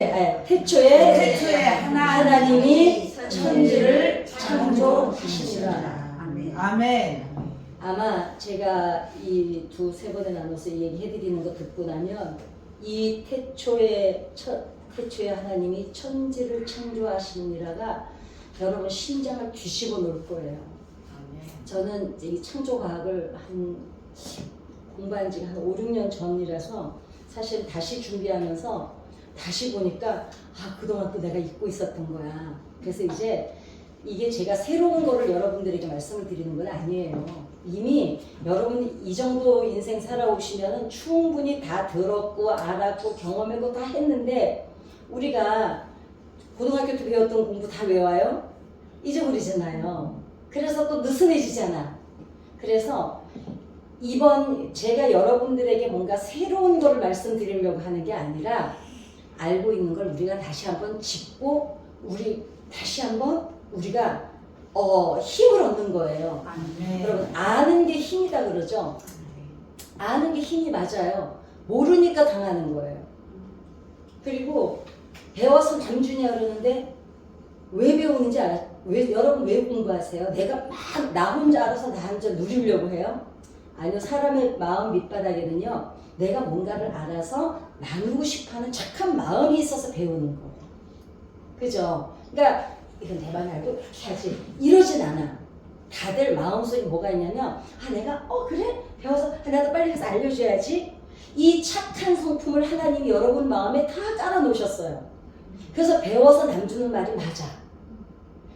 태초에 하나님이 천지를 창조하시니라. 아멘. 아마 제가 이 두세 번에 나눠서 얘기해드리는 거 듣고 나면 이 태초에 하나님이 천지를 창조하시니라가 여러분 심장을 뒤집어 놓을 거예요. 저는 이제 이 창조과학을 공부한 지가 한 5, 6년 전이라서 사실 다시 준비하면서 다시 보니까 그동안 또 내가 잊고 있었던 거야. 그래서 이제 이게 제가 새로운 거를 여러분들에게 말씀을 드리는 건 아니에요. 이미 여러분이 이 정도 인생 살아오시면 충분히 다 들었고 알았고 경험했고 다 했는데 우리가 고등학교 때 배웠던 공부 다 외워요? 잊어버리잖아요. 그래서 또 느슨해지잖아. 그래서 이번 제가 여러분들에게 뭔가 새로운 거를 말씀드리려고 하는 게 아니라 알고 있는 걸 우리가 다시 한번 짚고 다시 한번 우리가 힘을 얻는 거예요. 여러분 아는 게 힘이다 그러죠? 아는 게 힘이 맞아요. 모르니까 당하는 거예요. 그리고 배워서 남주냐 그러는데 왜 배우는지 알아? 여러분 왜 공부하세요? 내가 막 나 혼자 알아서 나 혼자 누리려고 해요? 아니요. 사람의 마음 밑바닥에는요. 내가 뭔가를 알아서 나누고 싶어하는 착한 마음이 있어서 배우는 거예요. 그죠? 그러니까 이건 내만 알고 이렇게 하지. 이러진 않아. 다들 마음속에 뭐가 있냐면 내가 그래? 배워서 나도 빨리 가서 알려줘야지. 이 착한 성품을 하나님이 여러분 마음에 다 깔아 놓으셨어요. 그래서 배워서 남주는 말이 맞아.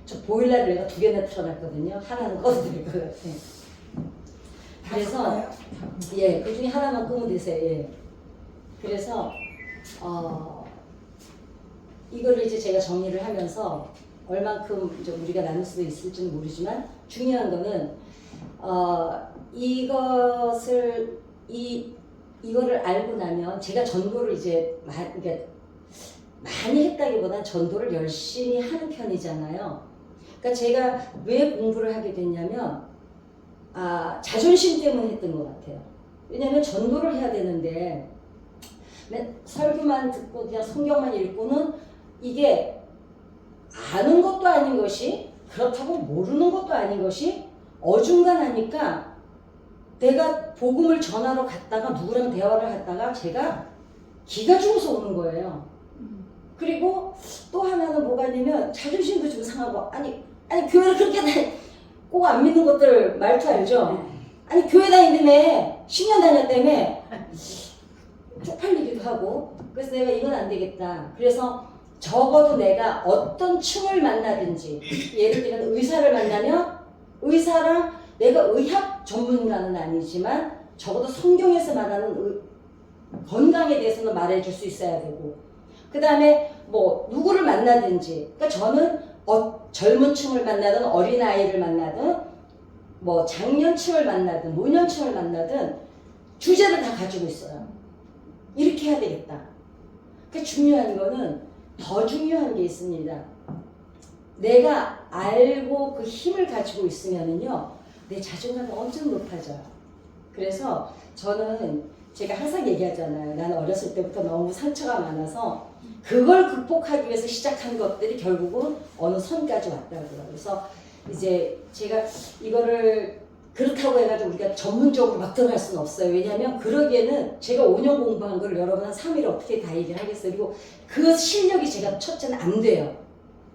저 보일러를 내가 2개나 틀어놨거든요. 하나는 꺼도 될 것 같아. 그래서 그 중에 하나만 끄면 되세요. 그래서 이거를 이제 제가 정리를 하면서 얼만큼 이제 우리가 나눌 수도 있을지는 모르지만 중요한 거는 이거를 알고 나면 제가 전도를 이제 많이 했다기보다는 전도를 열심히 하는 편이잖아요. 그러니까 제가 왜 공부를 하게 됐냐면 자존심 때문에 했던 것 같아요. 왜냐면 전도를 해야 되는데 설교만 듣고 그냥 성경만 읽고는 이게 아는 것도 아닌 것이 그렇다고 모르는 것도 아닌 것이 어중간하니까 내가 복음을 전하러 갔다가 누구랑 대화를 하다가 제가 기가 죽어서 오는 거예요. 그리고 또 하나는 뭐가 있냐면 자존심도 좀 상하고 아니 교회를 그렇게 꼭 안 믿는 것들 말투 알죠? 아니 교회 다니다며 10년 다녔다며 쪽팔리기도 하고 그래서 내가 이건 안 되겠다. 그래서 적어도 내가 어떤 층을 만나든지 예를 들면 의사를 만나면 의사랑 내가 의학 전문가는 아니지만 적어도 성경에서 말하는 건강에 대해서는 말해줄 수 있어야 되고 그 다음에 뭐 누구를 만나든지 그러니까 저는 젊은 층을 만나든 어린아이를 만나든 뭐 장년층을 만나든 노년층을 만나든 주제를 다 가지고 있어요. 이렇게 해야 되겠다. 그 중요한 거는 더 중요한 게 있습니다. 내가 알고 그 힘을 가지고 있으면은요 내 자존감이 엄청 높아져요. 그래서 저는 제가 항상 얘기하잖아요. 나는 어렸을 때부터 너무 상처가 많아서 그걸 극복하기 위해서 시작한 것들이 결국은 어느 선까지 왔다고요. 그래서 이제 제가 이거를 그렇다고 해가지고 우리가 전문적으로 막 들어갈 수는 없어요. 왜냐하면 그러기에는 제가 5년 공부한 걸 여러분 한 3일에 어떻게 다 얘기를 하겠어요. 그리고 그 실력이 제가 첫째는 안 돼요.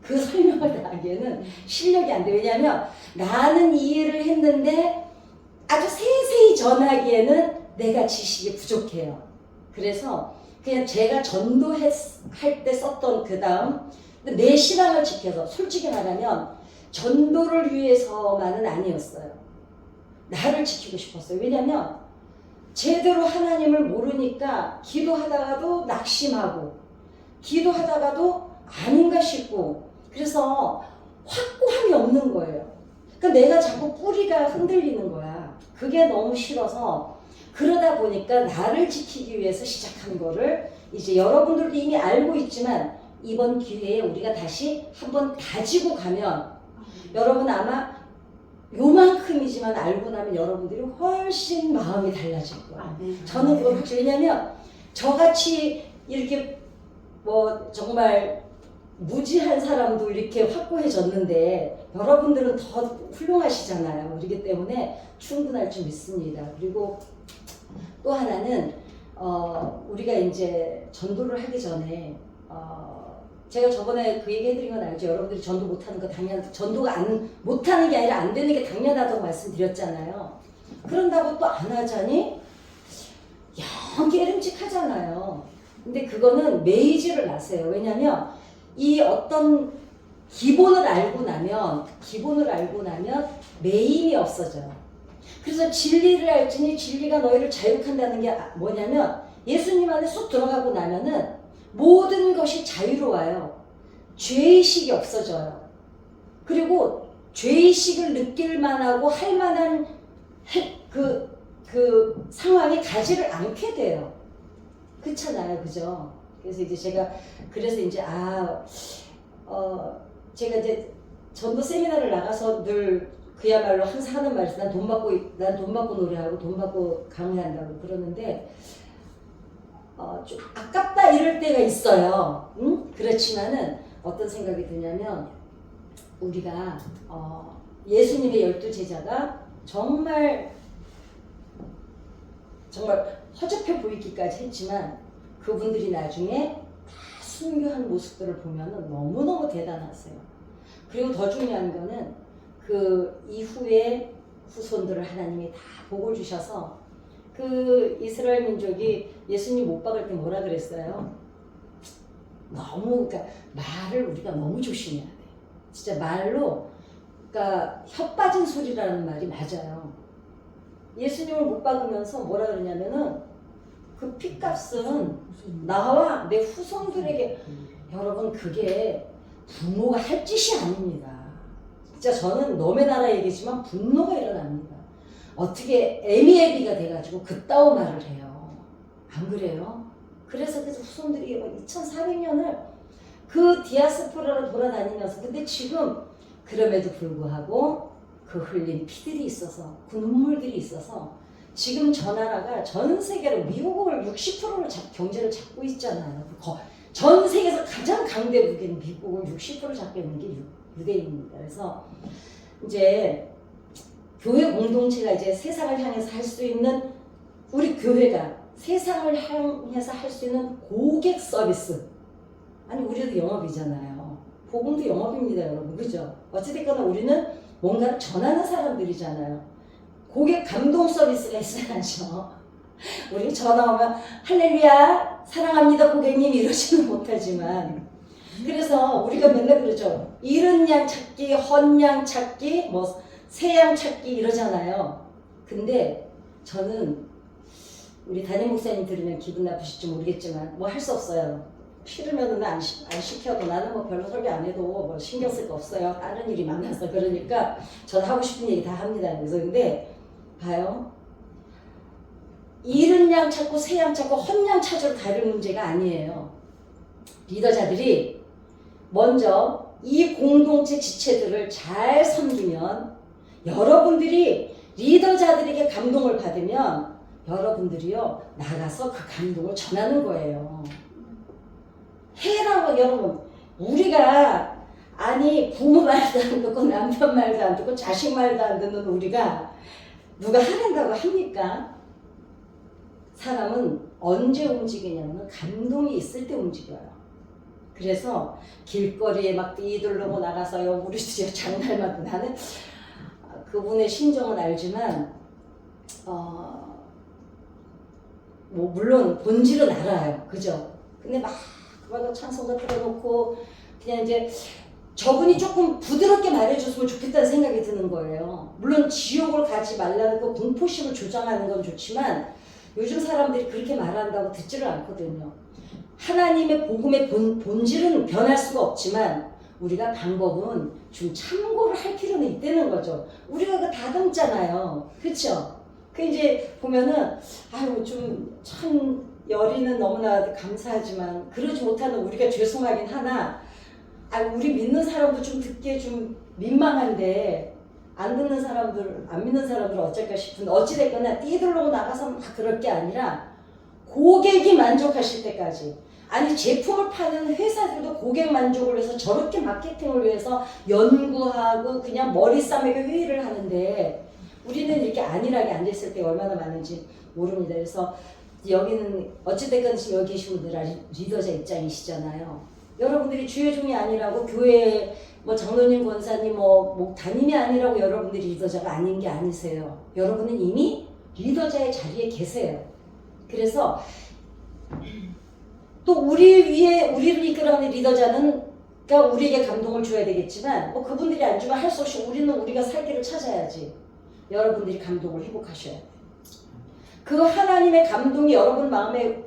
그 설명을 다 하기에는 실력이 안 돼요. 왜냐하면 나는 이해를 했는데 아주 세세히 전하기에는 내가 지식이 부족해요. 그래서 그냥 제가 전도할 때 썼던 그 다음 내 신앙을 지켜서 솔직히 말하면 전도를 위해서만은 아니었어요. 나를 지키고 싶었어요. 왜냐면 제대로 하나님을 모르니까 기도하다가도 낙심하고 기도하다가도 아닌가 싶고 그래서 확고함이 없는 거예요. 그러니까 내가 자꾸 뿌리가 흔들리는 거야. 그게 너무 싫어서 그러다 보니까 나를 지키기 위해서 시작한 거를 이제 여러분들도 이미 알고 있지만 이번 기회에 우리가 다시 한번 가지고 가면 여러분 아마 요만큼이지만 알고 나면 여러분들이 훨씬 마음이 달라질 거예요. 저는 그걸 확실히 왜냐면 저같이 이렇게 뭐 정말 무지한 사람도 이렇게 확고해졌는데 여러분들은 더 훌륭하시잖아요. 그렇기 때문에 충분할 줄 믿습니다. 그리고 또 하나는 우리가 이제 전도를 하기 전에 제가 저번에 그 얘기 해드린 건 알죠? 여러분들이 전도 못하는 거 전도가 못하는 게 아니라 안 되는 게 당연하다고 말씀드렸잖아요. 그런다고 또 안 하자니 영 깨름직하잖아요. 근데 그거는 매이지를 나세요. 왜냐면 이 어떤 기본을 알고 나면 매임이 없어져요. 그래서 진리를 알지니 진리가 너희를 자유한다는 게 뭐냐면 예수님 안에 쏙 들어가고 나면은 모든 것이 자유로워요. 죄의식이 없어져요. 그리고 죄의식을 느낄 만하고 할 만한 그 상황에 가지를 않게 돼요. 그렇잖아요. 그죠? 그래서 이제 제가 제가 이제 전도 세미나를 나가서 늘 그야말로 항상 하는 말이 난 돈 받고 노래하고 돈 받고 강의한다고 그러는데 좀 아깝다 이럴 때가 있어요. 응? 그렇지만은 어떤 생각이 드냐면 우리가 예수님의 12제자가 정말 허접해 보이기까지 했지만 그분들이 나중에 다 순교한 모습들을 보면은 너무너무 대단하세요. 그리고 더 중요한 거는 그 이후에 후손들을 하나님이 다 복을 주셔서 그 이스라엘 민족이 예수님 못 박을 때 뭐라 그랬어요? 그러니까 말을 우리가 너무 조심해야 돼. 진짜 말로, 그러니까 혀 빠진 소리라는 말이 맞아요. 예수님을 못 박으면서 뭐라 그러냐면은 그 핏값은 나와 내 후손들에게, 여러분 그게 부모가 할 짓이 아닙니다. 진짜 저는 너의 나라 얘기지만 분노가 일어납니다. 어떻게 애미애비가 돼가지고 그따위 말을 해요. 안 그래요? 그래서 후손들이 2400년을 그 디아스포라로 돌아다니면서, 근데 지금 그럼에도 불구하고 그 흘린 피들이 있어서, 그 눈물들이 있어서 지금 저 나라가 전 세계로 미국을 60%를 경제를 잡고 있잖아요. 전 세계에서 가장 강대국인 미국을 60%를 잡고 있는 게 유대인입니다. 그래서 이제 교회 공동체가 이제 세상을 향해서 할 수 있는, 우리 교회가 세상을 향해서 할 수 있는 고객 서비스. 아니 우리도 영업이잖아요. 복음도 영업입니다, 여러분. 그죠? 어찌됐거나 우리는 뭔가를 전하는 사람들이잖아요. 고객 감동 서비스가 있어야죠. 우리 전화 오면 할렐루야 사랑합니다 고객님 이러지는 못하지만, 그래서 우리가 맨날 그러죠. 잃은 양 찾기, 헌 양 찾기, 뭐 새 양 찾기 이러잖아요. 근데 저는 우리 담임 목사님 들으면 기분 나쁘실지 모르겠지만 뭐 할 수 없어요. 싫으면 안 시켜도 나는 뭐 별로 설교 안 해도 뭐 신경 쓸 거 없어요. 다른 일이 많아서. 그러니까 저는 하고 싶은 얘기 다 합니다. 그래서 근데 봐요. 잃은 양 찾고 새 양 찾고 헌 양 찾으러 다를 문제가 아니에요. 리더자들이 먼저 이 공동체 지체들을 잘 섬기면, 여러분들이 리더자들에게 감동을 받으면 여러분들이요 나가서 그 감동을 전하는 거예요. 해라고. 여러분 우리가 아니 부모 말도 안 듣고 남편 말도 안 듣고 자식 말도 안 듣는 우리가 누가 하란다고 합니까? 사람은 언제 움직이냐면 감동이 있을 때 움직여요. 그래서 길거리에 막 뛰들르고 나가서요 우리들이 장날마다, 나는 그분의 심정은 알지만 뭐 물론 본질은 알아요. 그죠? 근데 막 그마다 찬송가 틀어놓고 그냥 이제 저분이 조금 부드럽게 말해줬으면 좋겠다는 생각이 드는 거예요. 물론 지옥을 가지 말라는 그 공포심을 조장하는 건 좋지만 요즘 사람들이 그렇게 말한다고 듣지를 않거든요. 하나님의 복음의 본질은 변할 수가 없지만 우리가 방법은 좀 참고를 할 필요는 있다는 거죠. 우리가 그 다듬잖아요. 그렇죠? 그 이제 보면은 아유 좀 참 열이는 너무나 감사하지만 그러지 못하는 우리가 죄송하긴 하나, 우리 믿는 사람도 좀 듣기에 좀 민망한데 안 믿는 사람들 어쩔까 싶은데, 어찌됐거나 뛰들러고 나가서 막 그럴 게 아니라 고객이 만족하실 때까지, 아니 제품을 파는 회사들도 고객 만족을 위해서 저렇게 마케팅을 위해서 연구하고 그냥 머리 싸매고 회의를 하는데 우리는 이렇게 안일하게 앉아있을 때가 얼마나 많은지 모릅니다. 그래서 여기는 어찌됐건 지금 여기 계신 분들 리더자 입장이시잖아요. 여러분들이 주의 종이 아니라고 교회 뭐 장로님 권사님 뭐 담임이 아니라고 여러분들이 리더자가 아닌 게 아니세요. 여러분은 이미 리더자의 자리에 계세요. 그래서 또 우리 위에 우리를 이끌어가는 리더자는 그러니까 우리에게 감동을 줘야 되겠지만 뭐 그분들이 안 주면 할 수 없이 우리는 우리가 살 길을 찾아야지. 여러분들이 감동을 회복하셔야 돼요. 그 하나님의 감동이 여러분 마음에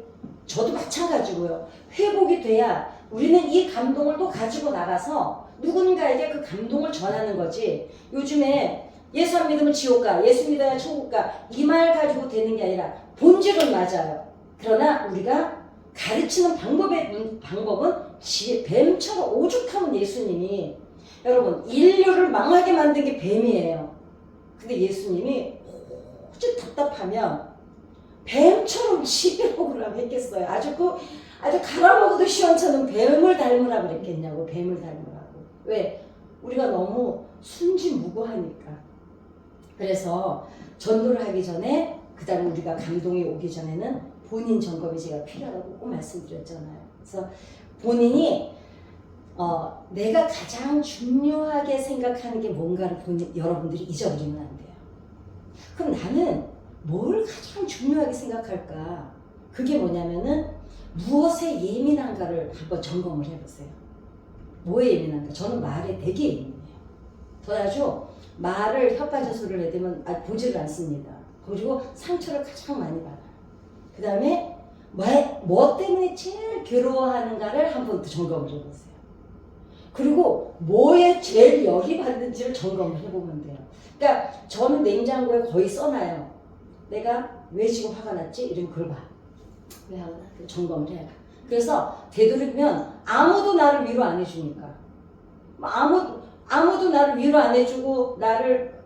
저도 마찬가지고요. 회복이 돼야 우리는 이 감동을 또 가지고 나가서 누군가에게 그 감동을 전하는 거지. 요즘에 예수 안 믿으면 지옥 가, 예수 믿어야 천국 가, 이 말 가지고 되는 게 아니라 본질은 맞아요. 그러나 우리가 가르치는 방법은 뱀처럼 오죽하면 예수님이 여러분 인류를 망하게 만든 게 뱀이에요. 근데 예수님이 오죽 답답하면 뱀처럼 시비먹으라고 했겠어요. 아주 갈아먹어도 시원찮은 뱀을 닮으라고 그랬겠냐고. 뱀을 닮으라고. 왜? 우리가 너무 순진무구하니까. 그래서 전도를 하기 전에 그 다음에 우리가 감동이 오기 전에는 본인 점검이 제가 필요하다고 꼭 말씀드렸잖아요. 그래서 본인이 내가 가장 중요하게 생각하는 게 뭔가를 여러분들이 잊어버리면 안 돼요. 그럼 나는 뭘 가장 중요하게 생각할까? 그게 뭐냐면은 무엇에 예민한가를 한번 점검을 해보세요. 뭐에 예민한가? 저는 말에 되게 예민해요. 더나죠 말을 혓바지 소리를 내대면 보지를 않습니다. 그리고 상처를 가장 많이 받아요. 그 다음에 뭐 때문에 제일 괴로워하는가를 한번 점검을 해보세요. 그리고 뭐에 제일 열이 받는지를 점검을 해보면 돼요. 그러니까 저는 냉장고에 거의 써놔요. 내가 왜 지금 화가 났지? 이러면 그걸 봐. 왜 화가 나? 점검을 해요. 그래서 되도록이면 아무도 나를 위로 안 해주니까 아무도 나를 위로 안 해주고 나를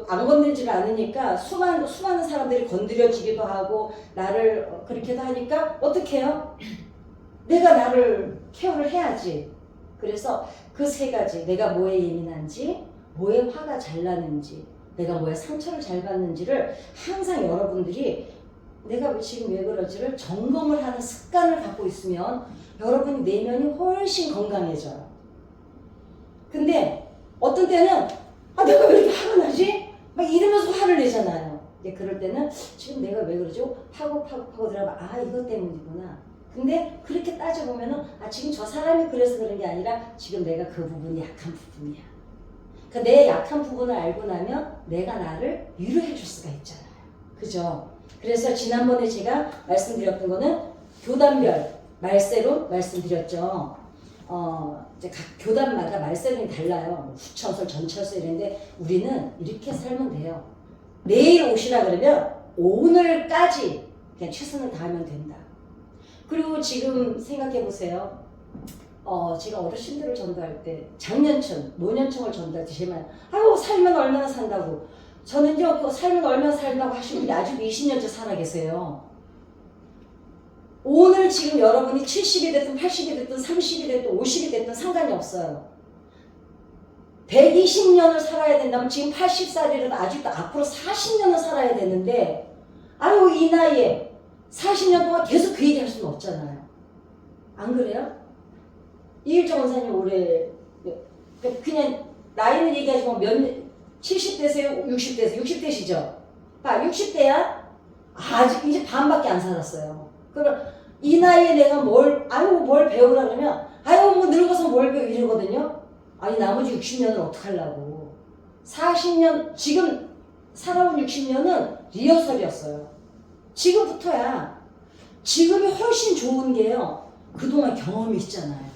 안 건들지를 않으니까 수많은 사람들이 건드려지기도 하고 나를 그렇게도 하니까 어떻게 해요? 내가 나를 케어를 해야지. 그래서 그 세 가지, 내가 뭐에 예민한지, 뭐에 화가 잘 나는지, 내가 뭐에 상처를 잘 받는지를 항상 여러분들이 내가 지금 왜 그러지를 점검을 하는 습관을 갖고 있으면 여러분이 내면이 훨씬 건강해져요. 근데 어떤 때는 내가 왜 이렇게 화가 나지? 막 이러면서 화를 내잖아요. 근데 그럴 때는 지금 내가 왜 그러죠? 파고 들어가면 이것 때문이구나. 근데 그렇게 따져보면은 지금 저 사람이 그래서 그런 게 아니라 지금 내가 그 부분이 약한 부분이야. 그러니까 내 약한 부분을 알고 나면 내가 나를 위로해 줄 수가 있잖아요. 그죠? 그래서 지난번에 제가 말씀드렸던 거는 교단별 말세론 말씀드렸죠. 이제 각 교단마다 말세론이 달라요. 후천설, 전철설 이랬는데 우리는 이렇게 살면 돼요. 내일 오시라 그러면 오늘까지 그냥 최선을 다하면 된다. 그리고 지금 생각해 보세요. 제가 어르신들을 전도할 때 장년층, 노년층을 전도할 때 제발 살면 얼마나 산다고. 저는요, 살면 얼마나 산다고 하시는 분이 아직도 20년째 살아 계세요. 오늘 지금 여러분이 70이 됐든 80이 됐든 30이 됐든 50이 됐든 상관이 없어요. 120년을 살아야 된다면 지금 80살이라도 아직도 앞으로 40년을 살아야 되는데 이 나이에 40년 동안 계속 그 얘기 할 수는 없잖아요. 안 그래요? 이일정 원사님 올해 그냥 나이는 얘기하지 뭐 70대세요? 60대세요? 60대시죠? 60대야? 아직 이제 반밖에 안 살았어요. 그럼 이 나이에 내가 뭘 배우라 그러면 뭐 늙어서 뭘 배우 이러거든요. 나머지 60년은 어떡하려고. 40년 지금 살아온 60년은 리허설이었어요. 지금부터야. 지금이 훨씬 좋은 게요. 그동안 경험이 있잖아요.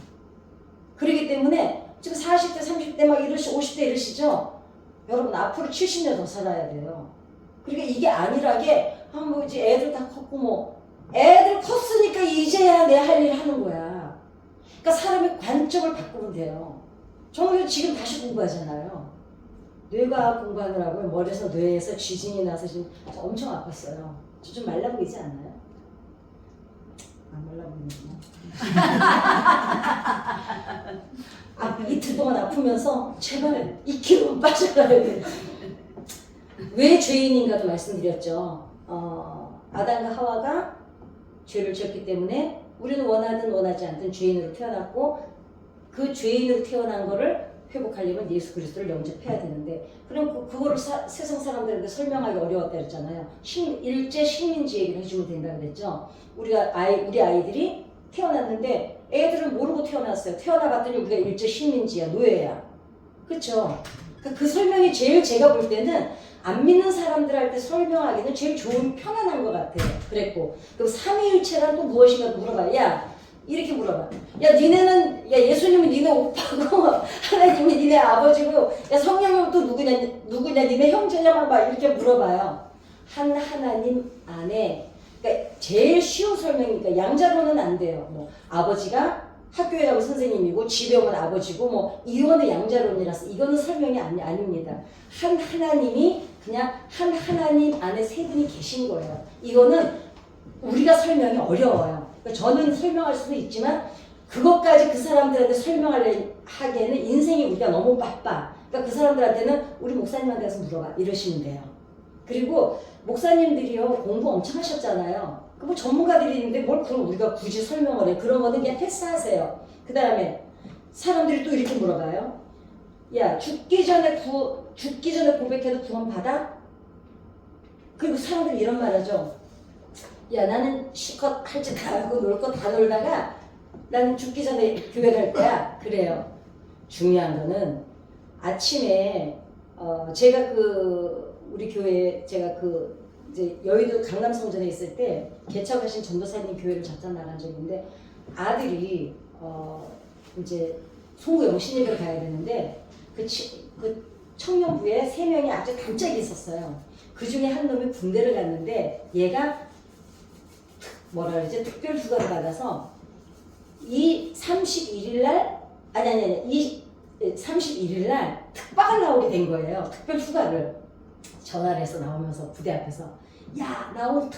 그렇기 때문에 지금 40대, 30대 막 50대 이러시죠? 여러분 앞으로 70년 더 살아야 돼요. 그러니까 이게 안일하게 이제 애들 다 컸고 애들 컸으니까 이제야 내 할 일 하는 거야. 그러니까 사람의 관점을 바꾸면 돼요. 저는 지금 다시 공부하잖아요. 뇌과학 공부하느라고 머리에서 뇌에서 지진이 나서 지금 엄청 아팠어요. 좀 말라 보이지 않나요? 안 말라보는구나. 이틀 동안 아프면서 제발 2kg 빠져가야 돼. 왜 죄인인가도 말씀드렸죠. 아담과 하와가 죄를 지었기 때문에 우리는 원하든 원하지 않든 죄인으로 태어났고 그 죄인으로 태어난 거를 회복하려면 예수 그리스도를 영접해야 되는데 그럼 그거를 세상 사람들한테 설명하기 어려웠다 그랬잖아요. 일제 식민지 얘기를 해주면 된다 그랬죠. 우리 아이들이 태어났는데 애들은 모르고 태어났어요. 태어나봤더니 우리가 일제 식민지야, 노예야. 그쵸? 그 설명이 제일 제가 볼 때는 안 믿는 사람들한테 설명하기는 제일 좋은 편안한 것 같아요. 그랬고 그럼 삼위일체란 또 무엇인가 물어봐. 야 이렇게 물어봐. 야 니네는 야 예수님은 니네 오빠고 하나님이 니네 아버지고 야 성령은 또 누구냐 니네 형제냐만 막 이렇게 물어봐요. 한 하나님 안에 그러니까 제일 쉬운 설명이니까 양자로는 안 돼요. 뭐 아버지가 학교에 가면 선생님이고 집에 오면 아버지고 뭐 이거는 양자론이라서 이거는 설명이 아닙니다. 한 하나님이 그냥 한 하나님 안에 세 분이 계신 거예요. 이거는 우리가 설명이 어려워요. 그러니까 저는 설명할 수도 있지만 그것까지 그 사람들한테 설명하기에는 인생이 우리가 너무 바빠. 그러니까 그 사람들한테는 우리 목사님한테 가서 물어봐 이러시면 돼요. 그리고 목사님들이요 공부 엄청 하셨잖아요. 그 뭐 전문가들이 있는데 뭘 그럼 우리가 굳이 설명을 해. 그런 거는 그냥 패스하세요. 그 다음에 사람들이 또 이렇게 물어봐요. 야 죽기 전에 고백해도 구원 받아? 그리고 사람들이 이런 말 하죠. 야 나는 실컷 할 짓 다 하고 놀 거 다 놀다가 나는 죽기 전에 교회 갈 거야. 그래요. 중요한 거는 아침에 제가 우리 교회 제가 이제 여의도 강남성전에 있을 때 개척하신 전도사님 교회를 잠깐 나간 적이 있는데 아들이 이제 송구 영신예배를 가야 되는데 그 청년부에 3명이 아주 단짝이 있었어요. 그 중에 한 놈이 군대를 갔는데 얘가 뭐라 그러지? 특별 휴가를 받아서 이 31일 날 이 31일 날 특박을 나오게 된 거예요. 특별 휴가를 전화를 해서 나오면서 부대 앞에서 야 나 오늘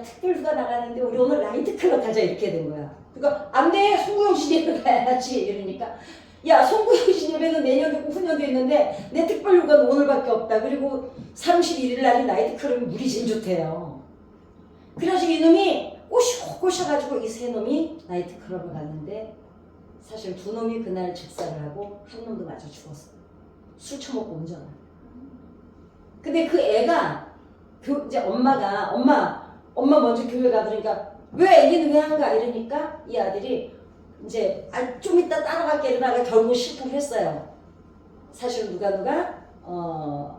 특별 휴가 나가는데 우리 오늘 라이트 클럽 가자 이렇게 된 거야. 그러니까 안 돼 송구영신 예배 가야지 이러니까 야 송구영신 예배는 내년도 있고 후년도 있는데 내 특별 휴가는 오늘밖에 없다. 그리고 31일 날이 나이트 클럽이 물이 제일 좋대요. 그래가지고 이놈이 꼬셔가지고 이 3놈이 나이트 클럽을 갔는데 사실 2놈이 그날 즉사를 하고 한 놈도 맞아 죽었어. 술 처먹고 운전을. 근데 그 애가 이제 엄마가 엄마 먼저 교회 가 그러니까 왜 애기는 왜 안 가? 이러니까 이 아들이 이제 좀 이따 따라갈게 이러다가 결국 실패를 했어요. 사실 누가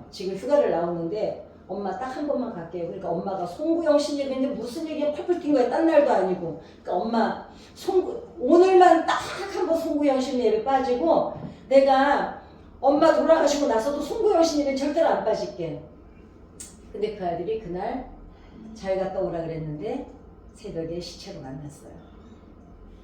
지금 휴가를 나오는데 엄마 딱 한 번만 갈게요. 그러니까 엄마가 송구영신 예배인데 무슨 얘기야 펄펄 뛴 거야. 딴 날도 아니고. 그러니까 엄마 오늘만 딱 한 번 송구영신 예배 빠지고 내가 엄마 돌아가시고 나서도 송구영신 예배 절대로 안 빠질게. 근데 그 아들이 그날 잘 갔다 오라 그랬는데 새벽에 시체로 만났어요.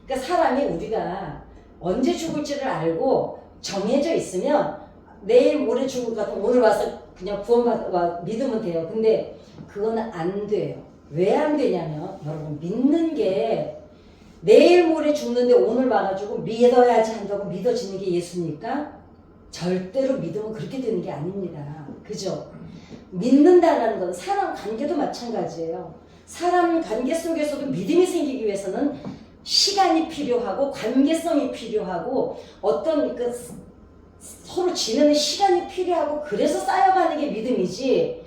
그러니까 사람이 우리가 언제 죽을지를 알고 정해져 있으면 내일 모레 죽을 것 같으면 오늘 와서 그냥 믿으면 돼요. 근데 그거는 안 돼요. 왜 안 되냐면 여러분 믿는 게 내일 모레 죽는데 오늘 와가지고 믿어야지 한다고 믿어지는 게 예수입니까? 절대로 믿으면 그렇게 되는 게 아닙니다. 그죠? 믿는다라는 건 사람 관계도 마찬가지예요. 사람 관계 속에서도 믿음이 생기기 위해서는 시간이 필요하고 관계성이 필요하고 어떤 서로 지내는 시간이 필요하고 그래서 쌓여가는 게 믿음이지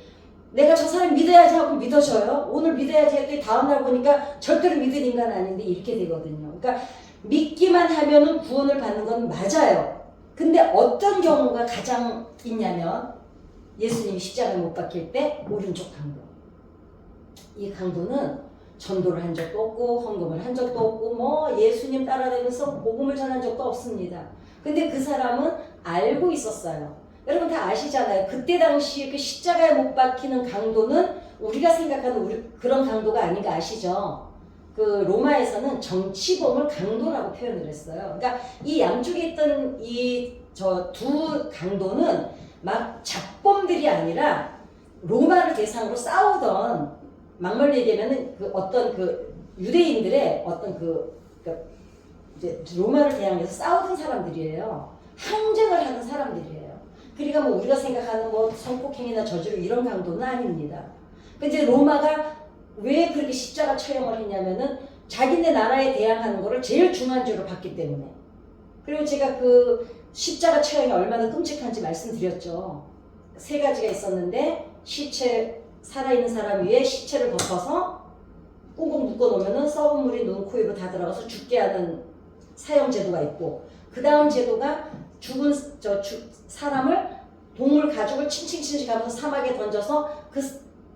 내가 저 사람 믿어야지 하고 믿어져요? 오늘 믿어야지 했더니 다음날 보니까 절대로 믿을 인간 아닌데 이렇게 되거든요. 그러니까 믿기만 하면은 구원을 받는 건 맞아요. 근데 어떤 경우가 가장 있냐면 예수님이 십자가에 못 박힐 때 오른쪽 강도. 이 강도는 전도를 한 적도 없고 헌금을 한 적도 없고 뭐 예수님 따라다니면서 복음을 전한 적도 없습니다. 근데 그 사람은 알고 있었어요. 여러분 다 아시잖아요. 그때 당시 그 십자가에 못 박히는 강도는 우리가 생각하는 그런 강도가 아닌 거 아시죠? 그 로마에서는 정치범을 강도라고 표현을 했어요. 그러니까 이 양쪽에 있던 두 강도는 막 잡범들이 아니라 로마를 대상으로 싸우던 막말로 얘기하면은 유대인들의 어떤 그러니까 이제 로마를 대항해서 싸우던 사람들이에요. 항쟁을 하는 사람들이에요. 그러니까 뭐 우리가 생각하는 뭐 성폭행이나 저주로 이런 강도는 아닙니다. 근데 이제 로마가 왜 그렇게 십자가 처형을 했냐면은 자기네 나라에 대항하는 거를 제일 중한죄로 봤기 때문에. 그리고 제가 그 십자가 처형이 얼마나 끔찍한지 말씀드렸죠. 3가지가 있었는데 시체, 살아있는 사람 위에 시체를 덮어서 꽁꽁 묶어놓으면 썩은 물이 눈, 코, 입으로 다 들어가서 죽게 하는 사형 제도가 있고, 그 다음 제도가 죽은 사람을 동물 가죽을 칭칭칭칭 하면서 사막에 던져서 그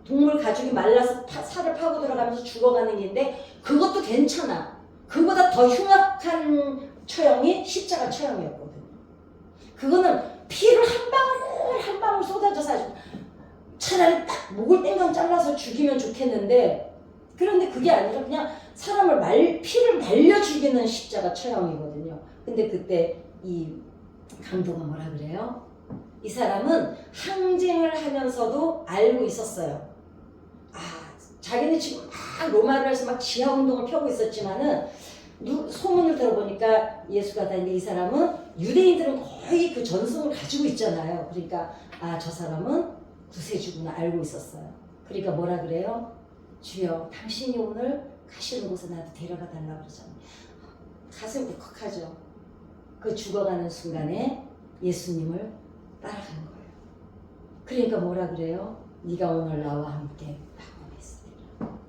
동물 가죽이 말라서 살을 파고 들어가면서 죽어가는 일인데, 그것도 괜찮아. 그보다 더 흉악한 처형이 십자가 처형이었거든요. 그거는 피를 한 방울 한 방울 쏟아져서 아주 차라리 딱 목을 땡강 잘라서 죽이면 좋겠는데, 그런데 그게 아니라 그냥 사람을 피를 말려 죽이는 십자가 처형이거든요. 근데 그때 이 강도가 뭐라 그래요? 이 사람은 항쟁을 하면서도 알고 있었어요. 자기는 지금 막 로마를 해서 막 지하운동을 펴고 있었지만은 소문을 들어보니까 예수가 다니는 이 사람은 유대인들은 거의 그 전승을 가지고 있잖아요. 그러니까 저 사람은 구세주구나 알고 있었어요. 그러니까 뭐라 그래요? 주여, 당신이 오늘 가시는 곳에 나도 데려가 달라고 그러잖아요. 가슴이 울컥하죠. 그 죽어가는 순간에 예수님을 따라간 거예요. 그러니까 뭐라 그래요? 네가 오늘 나와 함께 낙원했으리라.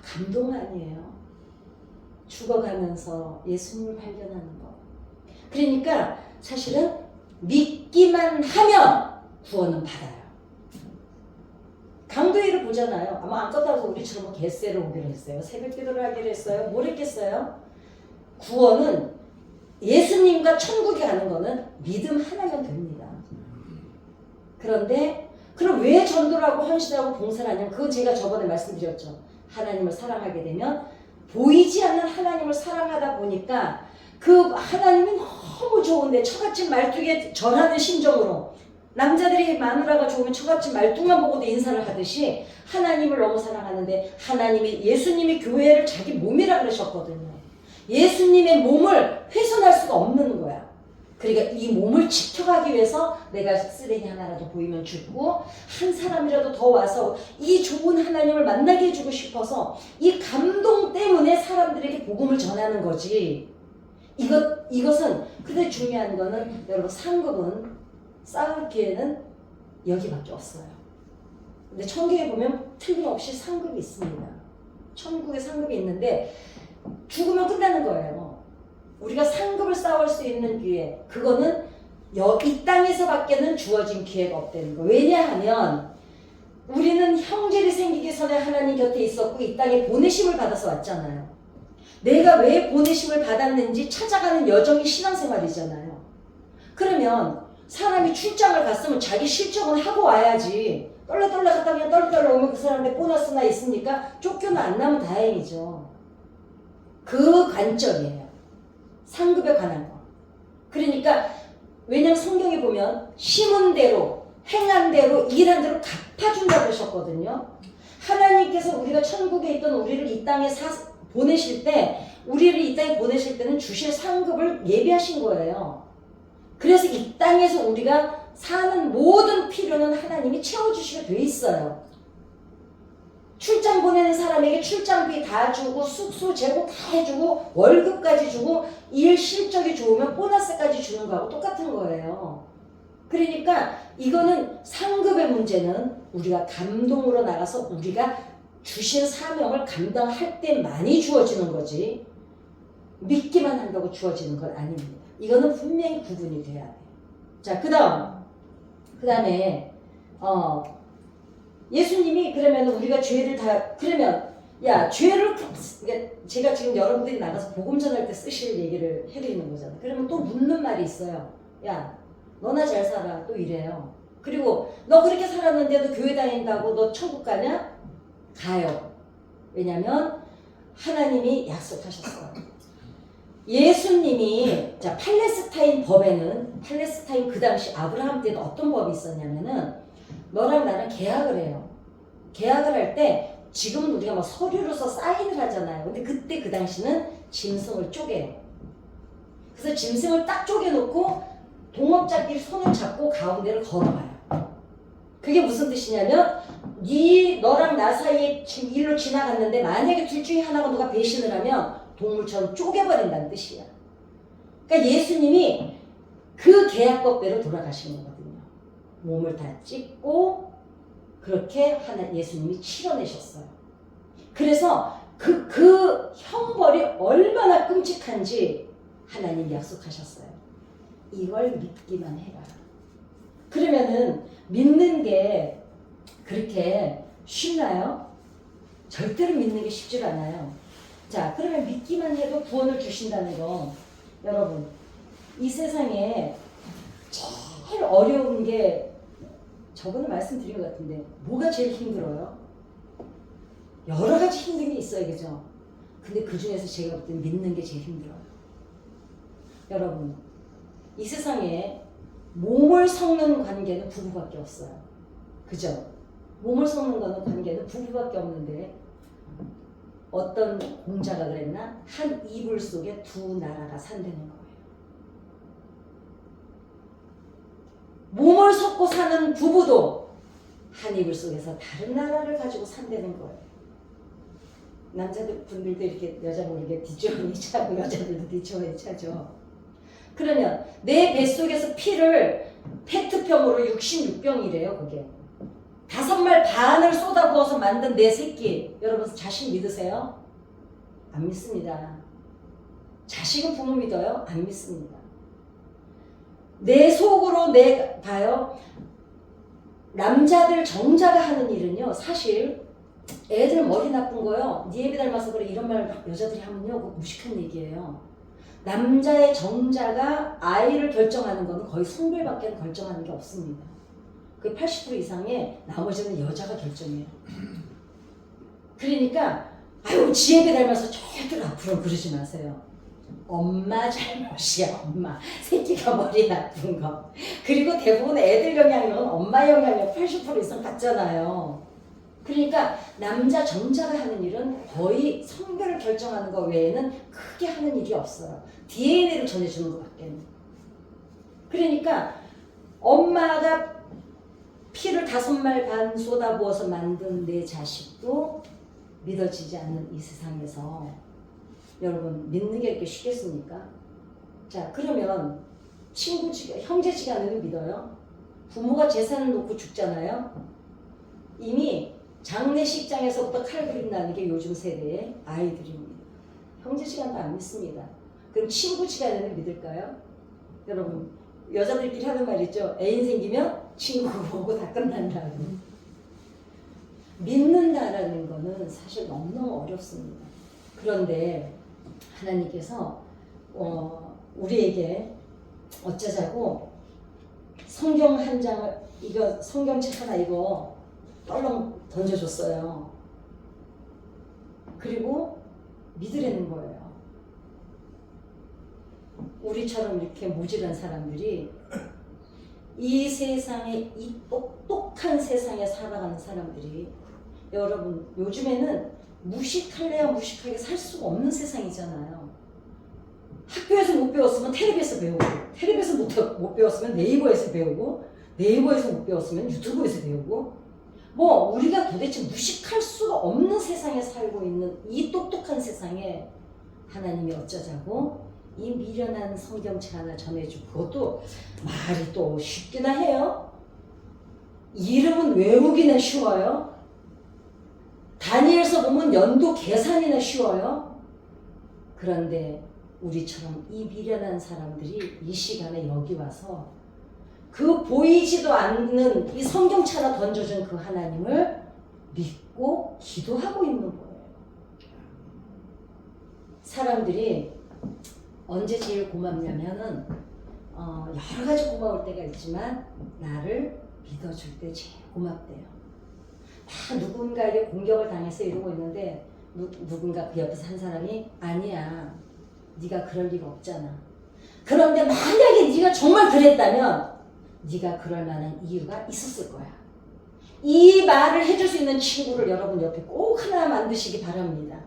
감동 아니에요? 죽어가면서 예수님을 발견하는 거. 그러니까 사실은 믿기만 하면 구원은 받아요. 강도일을 보잖아요. 아마 안 껐다고 우리처럼 겟세를 오기로 했어요. 새벽 기도를 하기로 했어요. 뭘 했겠어요? 구원은 예수님과 천국에 가는 거는 믿음 하나면 됩니다. 그런데 그럼 왜 전도를 하고 헌신하고 봉사를 하냐면, 그건 제가 저번에 말씀드렸죠. 하나님을 사랑하게 되면 보이지 않는 하나님을 사랑하다 보니까 그 하나님이 너무 좋은데 처갓집 말뚝에 절하는 심정으로, 남자들이 마누라가 좋으면 처갓집 말뚝만 보고도 인사를 하듯이 하나님을 너무 사랑하는데, 예수님이 교회를 자기 몸이라 그러셨거든요. 예수님의 몸을 훼손할 수가 없는 거야. 그러니까 이 몸을 지켜가기 위해서 내가 쓰레기 하나라도 보이면 죽고, 한 사람이라도 더 와서 이 좋은 하나님을 만나게 해주고 싶어서 이 감동 때문에 사람들에게 복음을 전하는 거지. 이것은, 근데 중요한 거는 여러분, 상급은 쌓을 기회는 여기밖에 없어요. 근데 천국에 보면 틀림없이 상급이 있습니다. 천국에 상급이 있는데 죽으면 끝나는 거예요. 우리가 상급을 쌓을 수 있는 기회, 그거는 이 땅에서밖에는 주어진 기회가 없다는 거. 왜냐하면 우리는 형제를 생기기 전에 하나님 곁에 있었고 이 땅에 보내심을 받아서 왔잖아요. 내가 왜 보내심을 받았는지 찾아가는 여정이 신앙생활이잖아요. 그러면 사람이 출장을 갔으면 자기 실적은 하고 와야지. 떨러떨러 갔다 그냥 떨러떨러 오면 그 사람한테 보너스나 있으니까 쫓겨나 안 나면 다행이죠. 그 관점이에요. 상급에 관한 거. 그러니까 왜냐면 성경에 보면 심은 대로, 행한 대로, 일한 대로 갚아준다고 그러셨거든요. 하나님께서 우리가 천국에 있던 우리를 이 땅에 보내실 때, 우리를 이 땅에 보내실 때는 주실 상급을 예비하신 거예요. 그래서 이 땅에서 우리가 사는 모든 필요는 하나님이 채워주시게 돼 있어요. 출장 보내는 사람에게 출장비 다 주고 숙소 제공 다 해주고 월급까지 주고 일 실적이 좋으면 보너스까지 주는 거하고 똑같은 거예요. 그러니까 이거는 상급의 문제는 우리가 감동으로 나가서 우리가 주신 사명을 감당할 때만이 주어지는 거지, 믿기만 한다고 주어지는 건 아닙니다. 이거는 분명히 구분이 돼야 돼. 자, 그 다음에 예수님이 그러면 우리가 죄를 다, 그러면 죄를, 그러니까 제가 지금 여러분들이 나가서 복음 전할 때 쓰실 얘기를 해드리는 거잖아. 그러면 또 묻는 말이 있어요. 야, 너나 잘 살아. 또 이래요. 그리고 너 그렇게 살았는데도 교회 다닌다고 너 천국 가냐? 가요. 왜냐면 하나님이 약속하셨어요. 예수님이, 자, 팔레스타인 법에는, 팔레스타인 그 당시 아브라함 때는 어떤 법이 있었냐면은, 너랑 나랑 계약을 해요. 계약을 할 때 지금은 우리가 막 서류로서 사인을 하잖아요. 근데 그때 그 당시는 짐승을 쪼개요. 그래서 짐승을 딱 쪼개놓고 동업자끼리 손을 잡고 가운데를 걸어가요. 그게 무슨 뜻이냐면 너랑 나 사이에 일로 지나갔는데 만약에 둘 중에 하나가 누가 배신을 하면 동물처럼 쪼개버린다는 뜻이야. 그러니까 예수님이 그 계약법대로 돌아가신 거거든요. 몸을 다 찢고 그렇게 예수님이 치러내셨어요. 그래서 그 형벌이 얼마나 끔찍한지 하나님이 약속하셨어요. 이걸 믿기만 해라. 그러면은 믿는 게 그렇게 쉽나요? 절대로 믿는 게 쉽지 않아요. 자, 그러면 믿기만 해도 구원을 주신다는 거, 여러분, 이 세상에 제일 어려운 게 저번에 말씀드린 것 같은데 뭐가 제일 힘들어요? 여러 가지 힘든 게 있어요, 그죠? 근데 그 중에서 제가 볼 때 믿는 게 제일 힘들어요. 여러분, 이 세상에 몸을 섞는 관계는 부부밖에 없어요. 그죠? 몸을 섞는 관계는 부부밖에 없는데 어떤 공자가 그랬나? 한 이불 속에 두 나라가 산다는 거예요. 몸을 섞고 사는 부부도 한 이불 속에서 다른 나라를 가지고 산다는 거예요. 남자분들도 이렇게 여자 모르게 뒷주머니 차고 여자들도 뒷주머니 차죠. 그러면 내 뱃속에서 피를 페트병으로 66병이래요. 그게 5말 반을 쏟아부어서 만든 내 새끼, 여러분 자신 믿으세요? 안 믿습니다. 자식은 부모 믿어요? 안 믿습니다. 내 속으로 봐요. 남자들 정자가 하는 일은요, 사실 애들 머리 나쁜 거요. 네 애비 닮아서 그래 이런 말 여자들이 하면요, 그거 무식한 얘기예요. 남자의 정자가 아이를 결정하는 거는 거의 성별밖에 결정하는 게 없습니다. 그 80% 이상의 나머지는 여자가 결정해요. 그러니까 아유 지 애비 닮아서 절대로 앞으로 그러지 마세요. 엄마 잘못이야. 엄마 새끼가 머리 나쁜 거. 그리고 대부분 애들 영향력은 엄마 영향력 80% 이상 받잖아요. 그러니까 남자 정자가 하는 일은 거의 성별을 결정하는 것 외에는 크게 하는 일이 없어요. DNA를 전해주는 것밖에는. 그러니까 엄마가 피를 5말 반 쏟아부어서 만든 내 자식도 믿어지지 않는 이 세상에서 여러분 믿는 게 이렇게 쉽겠습니까? 자, 그러면 형제지간에도 믿어요? 부모가 재산을 놓고 죽잖아요? 이미 장례식장에서부터 칼부림나는 게 요즘 세대의 아이들입니다. 형제지간도 안 믿습니다. 그럼 친구지간에는 믿을까요? 여러분 여자들끼리 하는 말 있죠? 애인 생기면 친구 보고 다 끝난다고. 믿는다라는 거는 사실 너무너무 어렵습니다. 그런데 하나님께서 우리에게 어쩌자고 성경 한 장을 성경책 하나 떨렁 던져줬어요. 그리고 믿으라는 거예요. 우리처럼 이렇게 무지한 사람들이 이 세상에, 이 똑똑한 세상에 살아가는 사람들이, 여러분 요즘에는 무식할래야 무식하게 살 수가 없는 세상이잖아요. 학교에서 못 배웠으면 텔레비에서 배우고, 텔레비에서 못 배웠으면 네이버에서 배우고, 네이버에서 못 배웠으면 유튜브에서 배우고, 우리가 도대체 무식할 수가 없는 세상에 살고 있는 이 똑똑한 세상에 하나님이 어쩌자고 이 미련한 성경책 하나 전해주고, 그것도 말이 또 쉽기나 해요. 이름은 외우기나 쉬워요. 다니엘서 보면 연도 계산이나 쉬워요. 그런데 우리처럼 이 미련한 사람들이 이 시간에 여기 와서 그 보이지도 않는 이 성경책 하나 던져준 그 하나님을 믿고 기도하고 있는 거예요. 사람들이 언제 제일 고맙냐면은 여러 가지 고마울 때가 있지만 나를 믿어줄 때 제일 고맙대요. 다 누군가에게 공격을 당해서 이러고 있는데 누군가 그 옆에서 한 사람이 아니야, 네가 그럴 리가 없잖아. 그런데 만약에 네가 정말 그랬다면 네가 그럴 만한 이유가 있었을 거야. 이 말을 해줄 수 있는 친구를 여러분 옆에 꼭 하나 만드시기 바랍니다.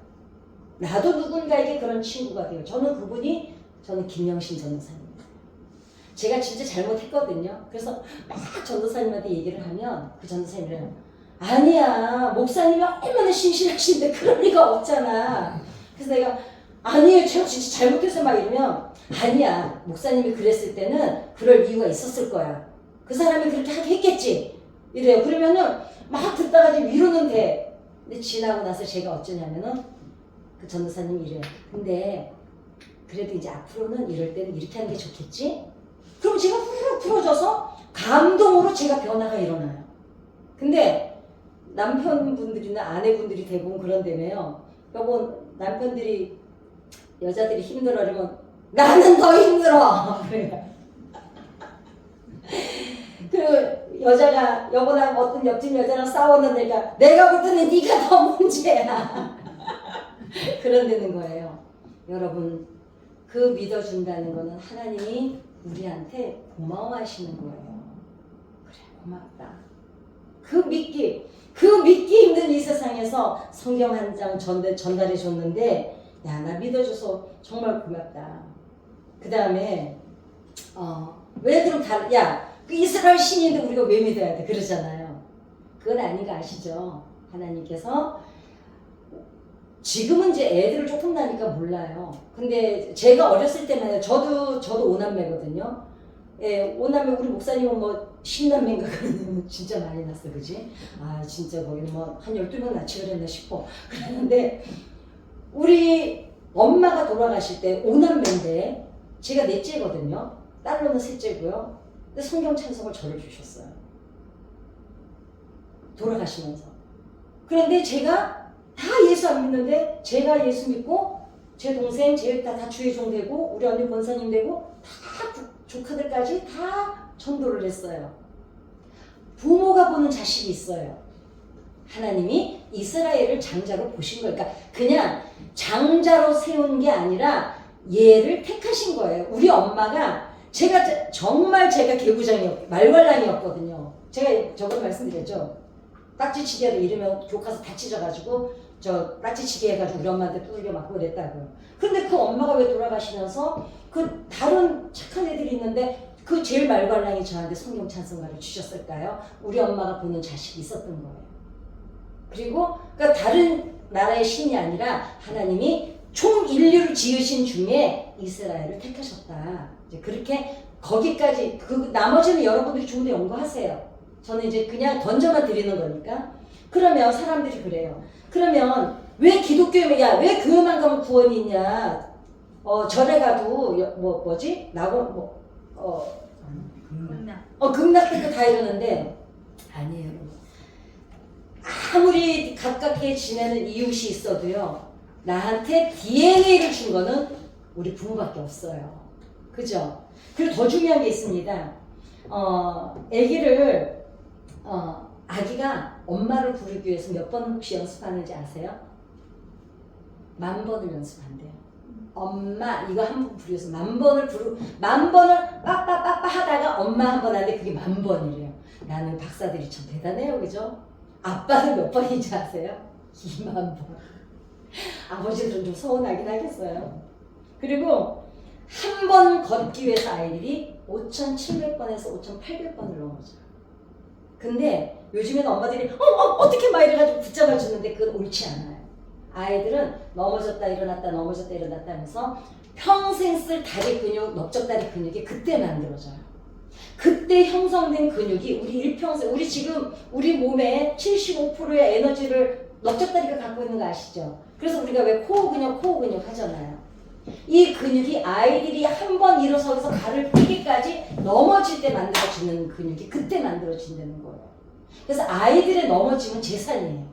나도 누군가에게 그런 친구가 돼요. 저는 김영신 전도사입니다. 제가 진짜 잘못했거든요. 그래서 막 전도사님한테 얘기를 하면 그 전도사님이래요. 아니야, 목사님이 얼마나 신실하신데 그럴 리가 없잖아. 그래서 내가 아니에요, 제가 진짜 잘못해서 막 이러면 아니야, 목사님이 그랬을 때는 그럴 이유가 있었을 거야. 그 사람이 그렇게 하게 했겠지. 이래요. 그러면은 막 듣다가 이제 위로는 돼. 근데 지나고 나서 제가 어쩌냐면은 그 전도사님이 이래요. 근데 그래도 이제 앞으로는 이럴 때는 이렇게 하는 게 좋겠지? 그럼 제가 후루룩 풀어져서 감동으로 제가 변화가 일어나요. 근데 남편분들이나 아내분들이 대부분 그런다며요. 여보, 남편들이 여자들이 힘들어하면 나는 더 힘들어. 그래요. 그 여자가 여보랑 어떤 옆집 여자랑 싸웠는데 내가 볼 때는 네가 더 문제야. 그런다는 거예요. 여러분, 그 믿어준다는 거는 하나님이 우리한테 고마워하시는 거예요. 그래, 고맙다. 그 믿기 힘든 이 세상에서 성경 한 장 전달해 줬는데 야, 나 믿어줘서 정말 고맙다. 그 다음에 왜 그럼 그 이스라엘 신인데 우리가 왜 믿어야 돼? 그러잖아요. 그건 아닌 거 아시죠? 하나님께서 지금은 이제 애들을 조금 나니까 몰라요. 근데 제가 어렸을 때만 해도 저도 5남매거든요. 예, 5남매 우리 목사님은 뭐 10남매인가 그러면 진짜 많이 났어, 그지? 아, 진짜 거기는 뭐 한 12명 낳지 그랬나 싶어. 그랬는데 우리 엄마가 돌아가실 때 5남매인데 제가 넷째거든요. 딸로는 셋째고요. 근데 성경 찬송을 저를 주셨어요. 돌아가시면서. 그런데 제가 다 예수 안 믿는데 제가 예수 믿고 제 동생, 다 주의종 되고 우리 언니 권사님 되고 다 조카들까지 다 전도를 했어요. 부모가 보는 자식이 있어요. 하나님이 이스라엘을 장자로 보신 거예요. 그러니까 그냥 장자로 세운 게 아니라 얘를 택하신 거예요. 우리 엄마가 정말 제가 말괄량이었거든요. 제가 저번에 말씀드렸죠. 딱지치기 하다 이러면 교과서 다 찢어가지고 딱지치기 해가지고 우리 엄마한테 두들겨 맞고 그랬다고요. 근데 그 엄마가 왜 돌아가시면서 그 다른 착한 애들이 있는데 그 제일 말괄량이 저한테 성경 찬송가를 주셨을까요? 우리 엄마가 보는 자식이 있었던 거예요. 그리고 그러니까 다른 나라의 신이 아니라 하나님이 총 인류를 지으신 중에 이스라엘을 택하셨다. 이제 그렇게 거기까지 나머지는 여러분들이 좀 더 연구하세요. 저는 이제 그냥 던져만 드리는 거니까. 그러면 사람들이 그래요. 그러면 왜 기독교에 왜 교회만 가면 구원이 있냐? 절에 가도 극락 때도 다 이러는데 아니에요. 아무리 가깝게 지내는 이웃이 있어도요. 나한테 DNA를 준 거는 우리 부모밖에 없어요. 그죠? 그리고 더 중요한 게 있습니다. 아기가 엄마를 부르기 위해서 몇 번 혹시 연습하는지 아세요? 10,000번을 연습한대요. 엄마 이거 한 번 부르기 위해서 10,000번을 빠빠빠빠 하다가 엄마 한 번 하는데 그게 10,000번이래요. 나는 박사들이 참 대단해요. 그죠? 아빠는 몇 번인지 아세요? 20,000번. 아버지들은 좀 서운하긴 하겠어요. 그리고 한 번 걷기 위해서 아이들이 5,700번에서 5,800번을 넘어져요. 근데 요즘에는 엄마들이 어떻게 막 이래가지고 붙잡아 주는데 그건 옳지 않아요. 아이들은 넘어졌다 일어났다 넘어졌다 일어났다 하면서 평생 쓸 다리 근육, 넓적다리 근육이 그때 만들어져요. 그때 형성된 근육이 우리 일평생, 우리 몸의 75%의 에너지를 넓적다리가 갖고 있는 거 아시죠? 그래서 우리가 왜 코어 근육 하잖아요. 이 근육이 아이들이 한 번 일어서서 발을 삐기까지 넘어질 때 만들어지는 근육이 그때 만들어진다는 거예요. 그래서 아이들의 넘어짐은 재산이에요.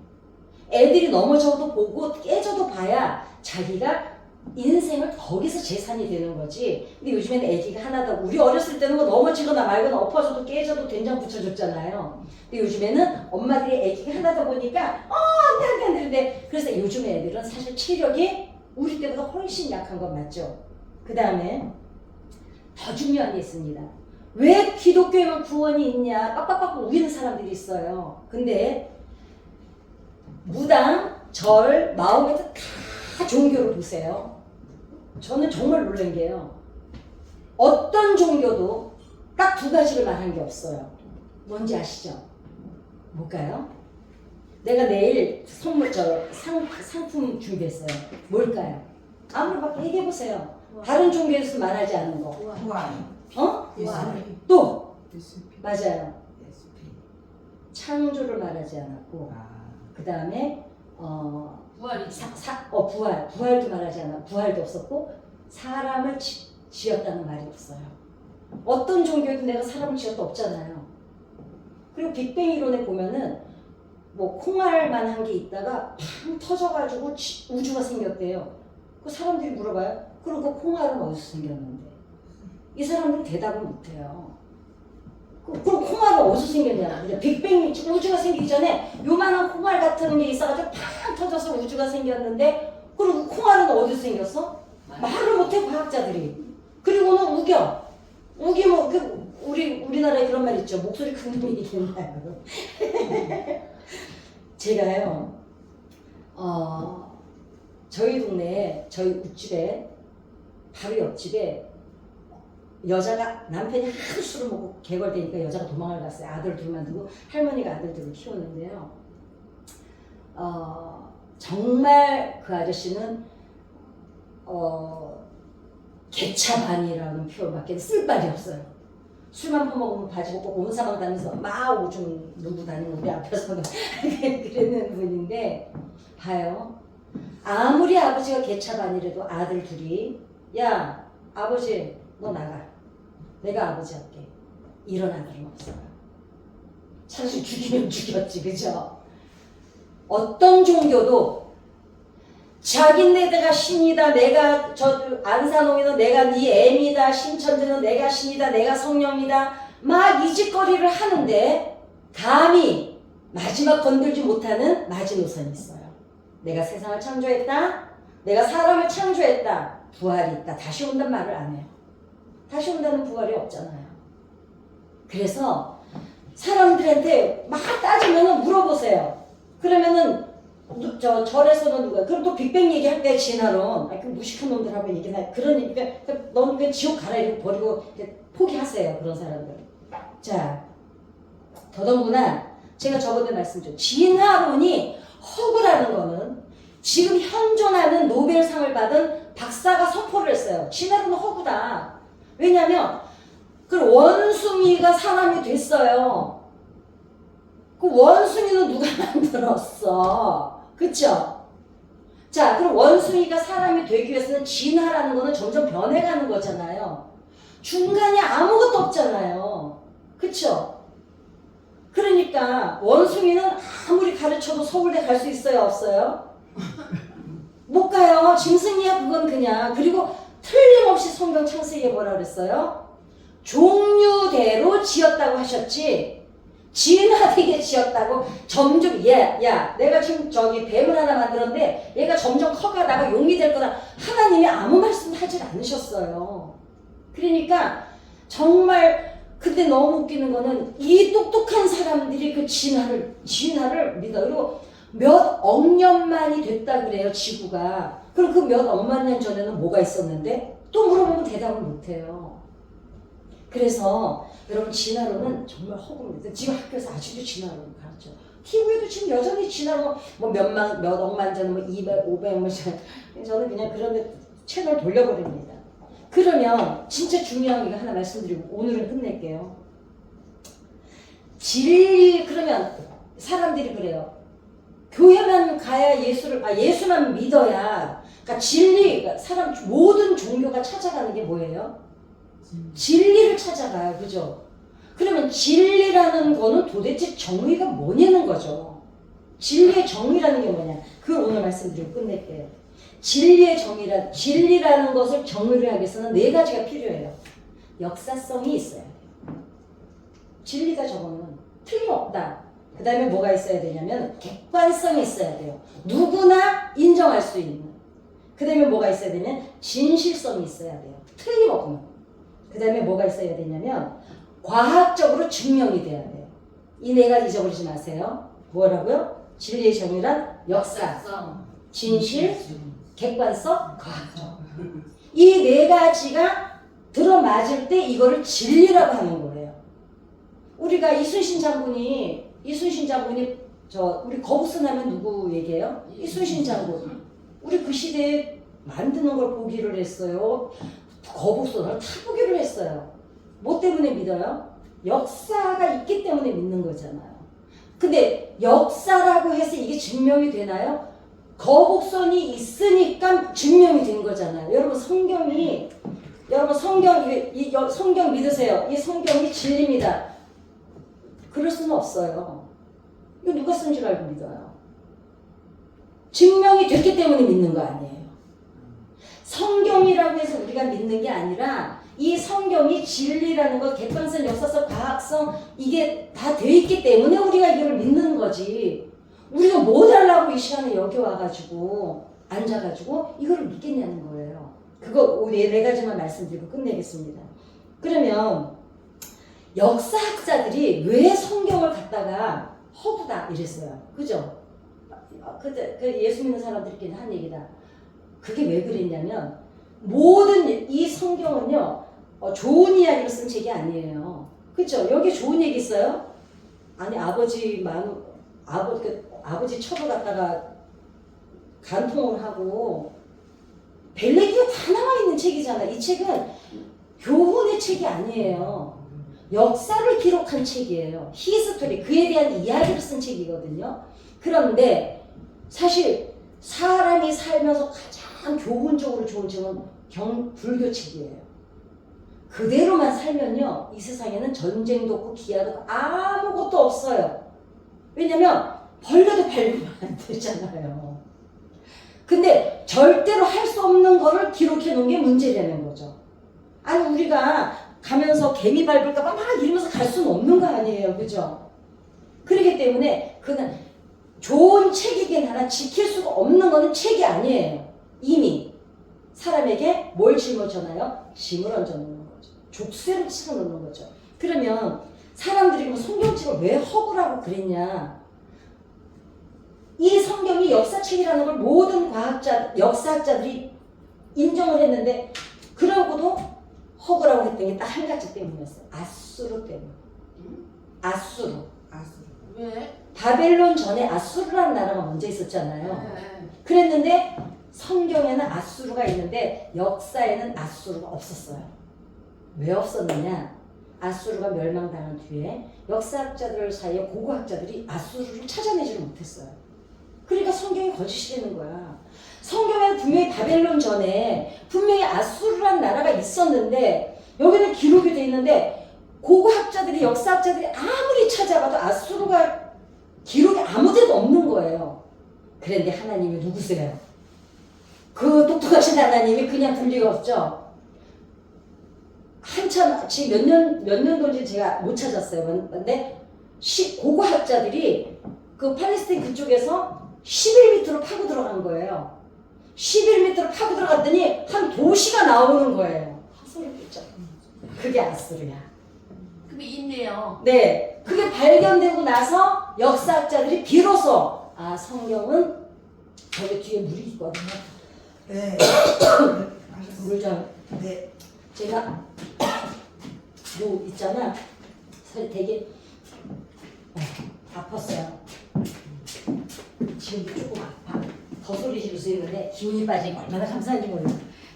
애들이 넘어져도 보고 깨져도 봐야 자기가 인생을 거기서 재산이 되는 거지. 근데 요즘에는 애기가 하나도, 우리 어렸을 때는 뭐 넘어지거나 말거나 엎어져도 깨져도 된장 붙여줬잖아요. 근데 요즘에는 엄마들이 애기가 하나다 보니까 안 돼 이러는데, 그래서 요즘 애들은 사실 체력이 우리 때보다 훨씬 약한 건 맞죠. 그 다음에 더 중요한 게 있습니다. 왜 기독교에만 구원이 있냐 빡빡빡 우기는 사람들이 있어요. 근데 무당, 절, 마음에도 다 종교를 보세요. 저는 정말 놀란 게요. 어떤 종교도 딱 두 가지를 말한 게 없어요. 뭔지 아시죠? 뭘까요? 내가 내일 선물 상품 준비했어요. 뭘까요? 아무리 막 얘기해 보세요. 다른 종교에서 말하지 않은 거. 부활. 어? 부활. 또 예수피. 맞아요. 예수피. 창조를 말하지 않았고 그 다음에 부활도 말하지 않아. 부활도 없었고 사람을 지었다는 말이 없어요. 어떤 종교에도 내가 사람을 지었다 없잖아요. 그리고 빅뱅 이론에 보면은 뭐 콩알만한 게 있다가 팡 터져가지고 우주가 생겼대요. 그 사람들이 물어봐요. 그럼 그 콩알은 어디서 생겼는데? 이 사람들은 대답을 못해요. 그럼 콩알은 어디서 생겼냐? 근데 빅뱅 우주가 생기기 전에 요만한 콩알 같은 게 있어가지고 팡 터져서 우주가 생겼는데 그럼 그 콩알은 어디서 생겼어? 말을 못해 과학자들이. 그리고는 우기면 우리나라에 그런 말 있죠. 목소리 큰 놈이 이긴다고. 제가요 저희 동네에 저희 우집에 바로 옆집에 여자가 남편이 하도 술을 먹고 개걸되니까 여자가 도망을 갔어요. 아들 둘만 두고 할머니가 아들들을 키우는데요. 정말 그 아저씨는 개차반이라는 표현밖에 쓸 말이 없어요. 술만 퍼먹으면 바지 벗고 온 사방 다니면서 막 오줌 누구 다니는 우리 앞에서는 그러는 분인데 봐요. 아무리 아버지가 개차반이라도 아들 둘이 야 아버지 너 나가. 내가 아버지 할게. 이런 아들은 없어요. 차라리 죽이면 죽였지. 그죠? 어떤 종교도 자기네가 신이다. 내가 안산홍이는 내가 네 애미다. 신천지는 내가 신이다. 내가 성령이다. 막 이 짓거리를 하는데 감히 마지막 건들지 못하는 마지노선이 있어요. 내가 세상을 창조했다. 내가 사람을 창조했다. 부활이 있다. 다시 온단 말을 안 해요. 다시 온다는 부활이 없잖아요. 그래서 사람들한테 막 따지면 물어보세요. 그러면은 절에서는 누가 그럼 또 빅뱅 얘기할 때 진화론 그 무식한 놈들하고 얘기나 그러니까 넌 그냥 지옥 가라 이렇게 버리고 포기하세요. 그런 사람들. 자 더더구나 제가 저번에 말씀드렸죠. 진화론이 허구라는 거는 지금 현존하는 노벨상을 받은 박사가 선포를 했어요. 진화론은 허구다. 왜냐면 그 원숭이가 사람이 됐어요. 그 원숭이는 누가 만들었어? 그쵸? 자, 그럼 원숭이가 사람이 되기 위해서는 진화라는 거는 점점 변해가는 거잖아요. 중간에 아무것도 없잖아요. 그쵸? 그러니까 원숭이는 아무리 가르쳐도 서울대 갈 수 있어요? 없어요? 못 가요. 짐승이야 그건 그냥. 그리고 틀림없이 성경 창세기에 뭐라 그랬어요? 종류대로 지었다고 하셨지 진화되게 지었다고 점점 야 내가 지금 뱀을 하나 만들었는데 얘가 점점 커가다가 용이 될 거다. 하나님이 아무 말씀 하질 않으셨어요. 그러니까 정말 근데 너무 웃기는 거는 이 똑똑한 사람들이 그 진화를 믿어요. 그리고 몇 억 년 만이 됐다 그래요 지구가. 그럼 그 몇 억만 년 전에는 뭐가 있었는데? 또 물어보면 대답을 못해요. 그래서 여러분 진화론은 정말 허구입니다. 지금 학교에서 아직도 진화론을 가르쳐. TV에도 지금 여전히 진화론 뭐 몇 억만 전, 뭐 200, 500만 전. 저는 그냥 그런 데 채널 돌려버립니다. 그러면 진짜 중요한 거 하나 말씀드리고 오늘은 끝낼게요. 진리 그러면 사람들이 그래요. 교회만 가야 예수만 믿어야. 그러니까 진리, 그러니까 사람 모든 종교가 찾아가는 게 뭐예요? 진리를 찾아가요. 그죠? 그러면 진리라는 거는 도대체 정의가 뭐냐는 거죠. 진리의 정의라는 게 뭐냐. 그걸 오늘 말씀드리고 끝낼게요. 진리라는 것을 정의를 하기 위해서는 네 가지가 필요해요. 역사성이 있어야 돼요. 진리다 저거는 틀림없다. 그 다음에 뭐가 있어야 되냐면 객관성이 있어야 돼요. 누구나 인정할 수 있는. 그 다음에 뭐가 있어야 되냐면 진실성이 있어야 돼요. 틀림없는. 그 다음에 뭐가 있어야 되냐면 과학적으로 증명이 돼야 돼요. 이 네 가지 잊어버리지 마세요. 뭐라고요? 진리의 정의란 역사, 진실, 객관성, 과학적. 이 네 가지가 들어맞을 때 이거를 진리라고 하는 거예요. 우리가 이순신 장군이 우리 거북선 하면 누구 얘기해요? 이순신 장군. 우리 그 시대에 만드는 걸 보기를 했어요. 거북선을 타보기를 했어요. 뭐 때문에 믿어요? 역사가 있기 때문에 믿는 거잖아요. 근데 역사라고 해서 이게 증명이 되나요? 거북선이 있으니까 증명이 된 거잖아요. 여러분 성경 믿으세요. 이 성경이 진리입니다. 그럴 수는 없어요. 이거 누가 쓴 줄 알고 믿어요? 증명이 됐기 때문에 믿는 거 아니에요. 성경이라고 해서 우리가 믿는 게 아니라 이 성경이 진리라는 것, 객관성, 역사성, 과학성 이게 다 돼 있기 때문에 우리가 이걸 믿는 거지. 우리가 뭐 달라고 이 시간에 여기 와가지고 앉아가지고 이걸 믿겠냐는 거예요. 그거 네 가지만 말씀드리고 끝내겠습니다. 그러면 역사학자들이 왜 성경을 갖다가 허구다 이랬어요. 그죠? 그때 예수 믿는 사람들끼리 한 얘기다. 그게 왜 그랬냐면 모든 이 성경은요 좋은 이야기를 쓴 책이 아니에요. 그죠? 여기 좋은 얘기 있어요? 아니 아버지 처로 갖다가 간통을 하고 별 얘기가 다 나와 있는 책이잖아. 이 책은 교훈의 책이 아니에요. 역사를 기록한 책이에요. 히스토리, 그에 대한 이야기를 쓴 책이거든요. 그런데 사실 사람이 살면서 가장 교훈적으로 좋은 책은 불교 책이에요. 그대로만 살면요 이 세상에는 전쟁도 없고 기아도 없고 아무것도 없어요. 왜냐면 벌레도 밟으면 안 되잖아요. 근데 절대로 할 수 없는 거를 기록해 놓은 게 문제라는 거죠. 아니 우리가 가면서 개미 밟을까봐 막 이러면서 갈 수는 없는 거 아니에요. 그죠? 그렇기 때문에 그는 좋은 책이긴 하나 지킬 수가 없는 거는 책이 아니에요. 이미 사람에게 뭘 짊어져나요? 짐을 얹어놓는 거죠. 족쇄를 치러놓는 거죠. 그러면 사람들이 성경책을 왜 허구라고 그랬냐? 이 성경이 역사책이라는 걸 모든 역사학자들이 인정을 했는데 그러고도 허구라고 했던 게 딱 한 가지 때문이었어요. 아수르 때문에. 아수르. 왜? 바벨론 전에 아수르라는 나라가 먼저 있었잖아요. 그랬는데 성경에는 아수르가 있는데 역사에는 아수르가 없었어요. 왜 없었느냐? 아수르가 멸망당한 뒤에 역사학자들 사이에 고고학자들이 아수르를 찾아내지를 못했어요. 그러니까 성경이 거짓이 되는 거야. 성경에는 분명히 바벨론 전에 분명히 아수르라는 나라가 있었는데 여기는 기록이 돼 있는데 고고학자들이 역사학자들이 아무리 찾아봐도 아수르가 기록이 아무데도 없는 거예요. 그런데 하나님이 누구세요? 그 똑똑하신 하나님이 그냥 둘 리가 없죠. 한참 지금 몇 년도인지 제가 못 찾았어요. 근데 고고학자들이 그 팔레스타인 그쪽에서 11m로 파고 들어간 거예요. 11m로 파고 들어갔더니 한 도시가 나오는 거예요. 소리 듣죠? 그게 아수르야. 그게 있네요. 네, 그게 발견되고 나서 역사학자들이 비로소 성경은 저기 뒤에 물이 있거든요. 네. 물 좀. 네. 제가 요 있잖아. 되게 아팠어요. 지금도 조금 아파. 더 소리 지를 수 있는데 기운이 빠지니까 얼마나 감사한지 몰라.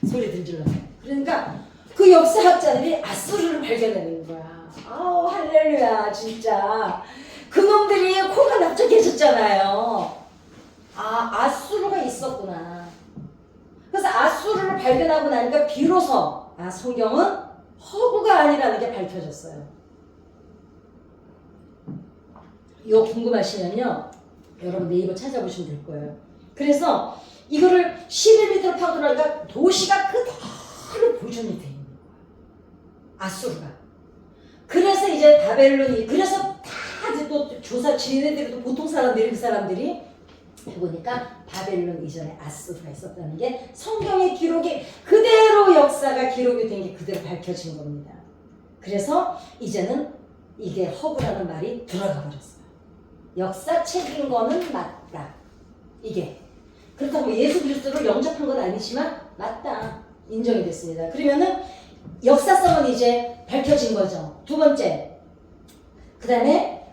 소리 들질러. 그러니까 그 역사학자들이 아수르를 발견하는 거야. 아우 할렐루야 진짜. 그놈들이 코가 납작해졌잖아요. 아수르가 있었구나. 그래서 아수르를 발견하고 나니까 비로소 성경은 허구가 아니라는 게 밝혀졌어요. 이거 궁금하시면요 여러분 네이버 찾아보시면 될 거예요. 그래서 이거를 11m로 파고 들어가니까 도시가 그대로 보존이 돼 있는 거예요. 아수르가. 그래서 이제 바벨론이 그래서 다 이제 또 조사 지네들도 보통 사람들이 그 사람들이 해보니까 바벨론 이전에 아수르가 있었다는 게 성경의 기록이 그대로 역사가 기록이 된 게 그대로 밝혀진 겁니다. 그래서 이제는 이게 허구라는 말이 들어가 버렸어요. 역사책인 거는 맞다. 이게. 그렇다고 예수 그리스도를 영접한 건 아니지만 맞다. 인정이 됐습니다. 그러면은 역사성은 이제 밝혀진 거죠. 두 번째. 그 다음에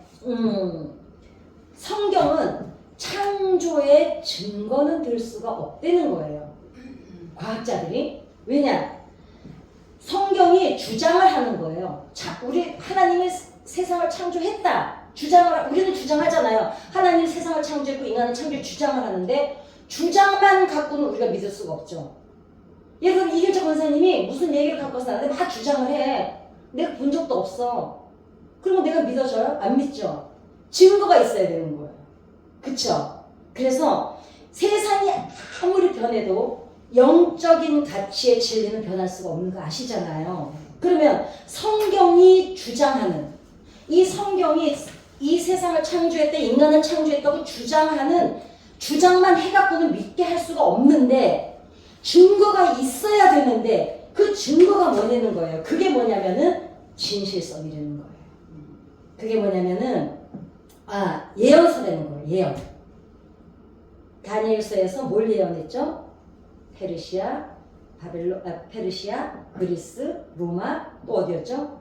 성경은 창조의 증거는 될 수가 없다는 거예요. 과학자들이. 왜냐? 성경이 주장을 하는 거예요. 우리 하나님이 세상을 창조했다. 우리는 주장하잖아요. 하나님 세상을 창조했고 인간을 창조해 주장을 하는데 주장만 갖고는 우리가 믿을 수가 없죠. 예를 들어 이길철 권사님이 무슨 얘기를 갖고 와서 나한테 막 주장을 해. 내가 본 적도 없어. 그러면 내가 믿어져요? 안 믿죠. 증거가 있어야 되는 거예요. 그쵸? 그래서 세상이 아무리 변해도 영적인 가치의 진리는 변할 수가 없는 거 아시잖아요. 그러면 성경이 주장하는 이 성경이 이 세상을 창조했다, 인간을 창조했다고 주장만 해갖고는 믿게 할 수가 없는데 증거가 있어야 되는데 그 증거가 뭐냐는 거예요. 그게 뭐냐면은 진실성이라는 거예요. 그게 뭐냐면은 예언서라는 거예요. 예언. 다니엘서에서 뭘 예언했죠? 페르시아, 그리스, 로마, 또 어디였죠?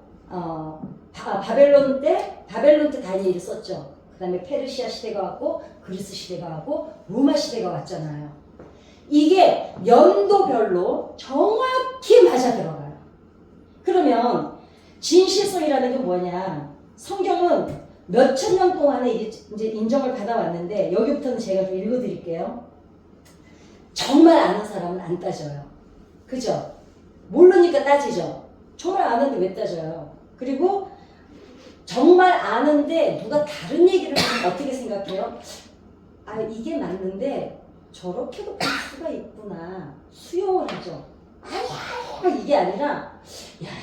바벨론 때 다니엘이 썼죠. 그 다음에 페르시아 시대가 왔고, 그리스 시대가 왔고, 로마 시대가 왔잖아요. 이게 연도별로 정확히 맞아 들어가요. 그러면 진실성이라는 게 뭐냐? 성경은 몇천 년 동안에 이제 인정을 받아왔는데 여기부터는 제가 좀 읽어드릴게요. 정말 아는 사람은 안 따져요. 그죠? 모르니까 따지죠. 정말 아는데 왜 따져요? 그리고 정말 아는데 누가 다른 얘기를 하면 어떻게 생각해요? 이게 맞는데 저렇게도 볼 수가 있구나. 수용을 하죠. 아니야 이게 아니라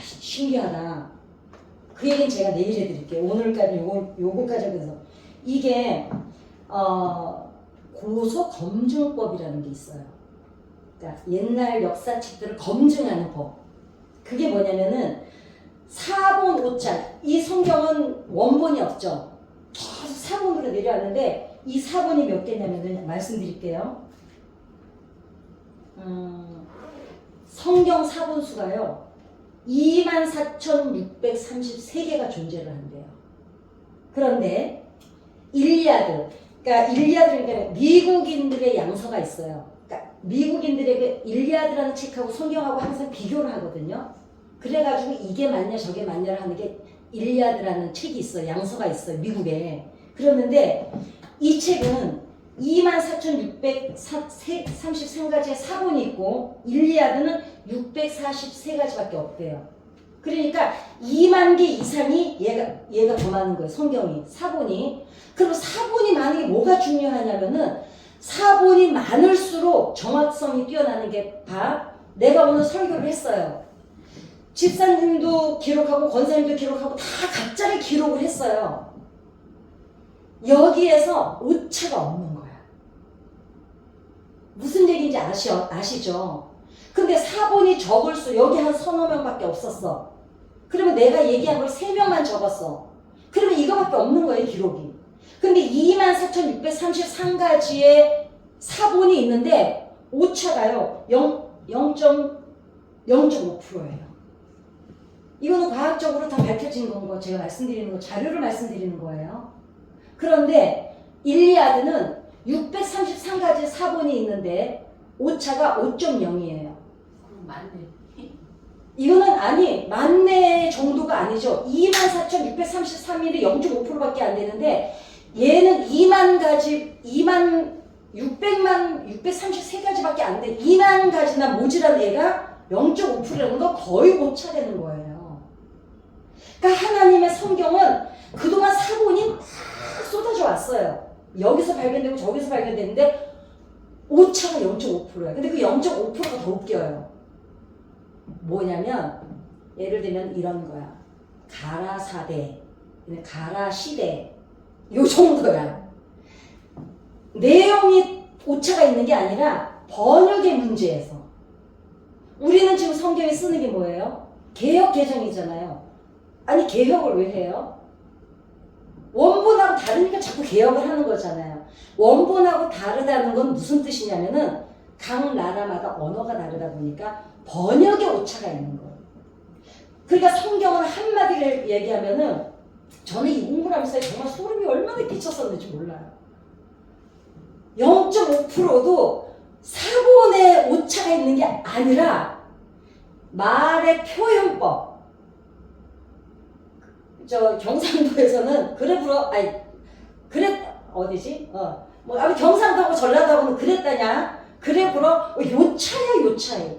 신기하다. 그 얘기는 제가 내일 해드릴게요. 오늘까지 요거까지 해서 이게 고소 검증법이라는 게 있어요. 그러니까 옛날 역사책들을 검증하는 법. 그게 뭐냐면은 사본 오찰. 이 성경은 원본이 없죠. 계속 사본으로 내려왔는데 이 사본이 몇 개냐면은 말씀드릴게요. 성경 사본 수가요. 24,633개가 존재를 한대요. 그런데 일리아드, 미국인들의 양서가 있어요. 그러니까 미국인들의 그 일리아드라는 책하고 성경하고 항상 비교를 하거든요. 그래가지고 이게 맞냐 저게 맞냐를 하는 게 일리아드라는 책이 있어요. 양서가 있어요. 미국에. 그러는데 이 책은 24,633가지의 사본이 있고 일리아드는 643가지밖에 없대요. 그러니까 2만 개 이상이 얘가 더 많은 거예요. 성경이. 사본이. 그럼 사본이 많은 게 뭐가 중요하냐면은 사본이 많을수록 정확성이 뛰어나는 게 내가 오늘 설교를 했어요. 집사님도 기록하고 권사님도 기록하고 다 각자의 기록을 했어요. 여기에서 오차가 없는 거야. 무슨 얘기인지 아시죠? 근데 사본이 적을수록 여기 한 서너 명밖에 없었어. 그러면 내가 얘기한 걸 3명만 적었어. 그러면 이거밖에 없는 거예요, 기록이. 근데 24,633가지의 사본이 있는데 오차가요 0.5%예요. 이거는 과학적으로 다 밝혀진 건 제가 말씀드리는 거, 자료를 말씀드리는 거예요. 그런데 일리아드는 633가지 사본이 있는데 오차가 5.0이에요. 맞네. 이거는 만내 정도가 아니죠. 24,633일이 0.5%밖에 안 되는데 얘는 633가지밖에 안 돼. 2만 가지나 모자란 애가 0.5%라는 거 거의 오차되는 거예요. 그러니까 하나님의 성경은 그동안 사본이 막 쏟아져 왔어요. 여기서 발견되고 저기서 발견되는데 오차가 0.5%야. 근데 그 0.5%가 더 웃겨요. 뭐냐면 예를 들면 이런 거야. 가라사대, 가라시대 요 정도야. 내용이 오차가 있는 게 아니라 번역의 문제에서 우리는 지금 성경에 쓰는 게 뭐예요? 개역 개정이잖아요. 아니 개혁을 왜 해요? 원본하고 다르니까 자꾸 개혁을 하는 거잖아요. 원본하고 다르다는 건 무슨 뜻이냐면은 각 나라마다 언어가 다르다 보니까 번역의 오차가 있는 거예요. 그러니까 성경은 한마디를 얘기하면은 저는 이 공부를 하면서 정말 소름이 얼마나 끼쳤었는지 몰라요. 0.5%도 사본의 오차가 있는 게 아니라 말의 표현법. 저 경상도에서는 어디지? 뭐 아무 경상도하고 전라도하고는 그랬다냐? 그래 불어 요차야 요차이.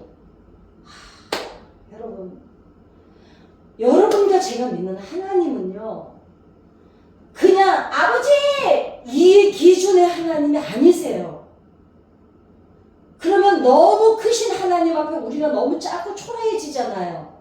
여러분과 제가 믿는 하나님은요, 그냥 아버지 이 기준의 하나님이 아니세요. 그러면 너무 크신 하나님 앞에 우리가 너무 작고 초라해지잖아요.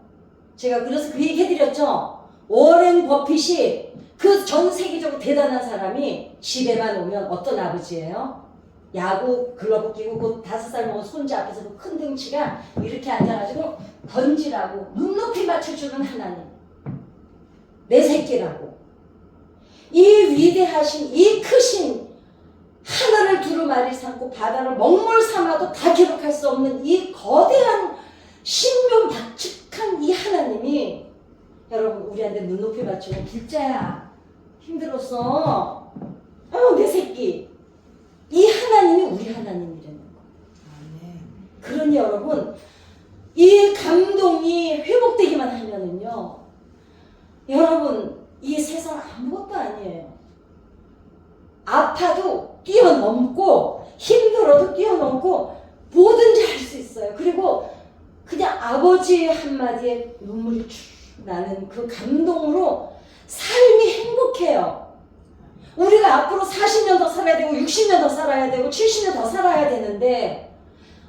제가 그래서 그 얘기 해드렸죠. 워렌 버핏이 그 전 세계적으로 대단한 사람이 집에만 오면 어떤 아버지예요? 야구 글러브 끼고 그 5살 먹은 손자 앞에서 그 큰 등치가 이렇게 앉아가지고 던지라고 눈높이 맞춰주는 하나님. 내 새끼라고. 이 위대하신 이 크신 하늘을 두루마리 삼고 바다를 먹물 삼아도 다 기록할 수 없는 이 거대한 신명박측한 이 하나님이 여러분 우리한테 눈높이 맞추고 길자야 힘들었어. 아유 내 새끼. 이 하나님이 우리 하나님이라는 거. 그러니 여러분 이 감동이 회복되기만 하면은요, 여러분 이 세상 아무것도 아니에요. 아파도 뛰어넘고 힘들어도 뛰어넘고 뭐든지 할 수 있어요. 그리고 그냥 아버지의 한마디에 눈물이 쭉 나는 그 감동으로 삶이 행복해요. 우리가 앞으로 40년 더 살아야 되고 60년 더 살아야 되고 70년 더 살아야 되는데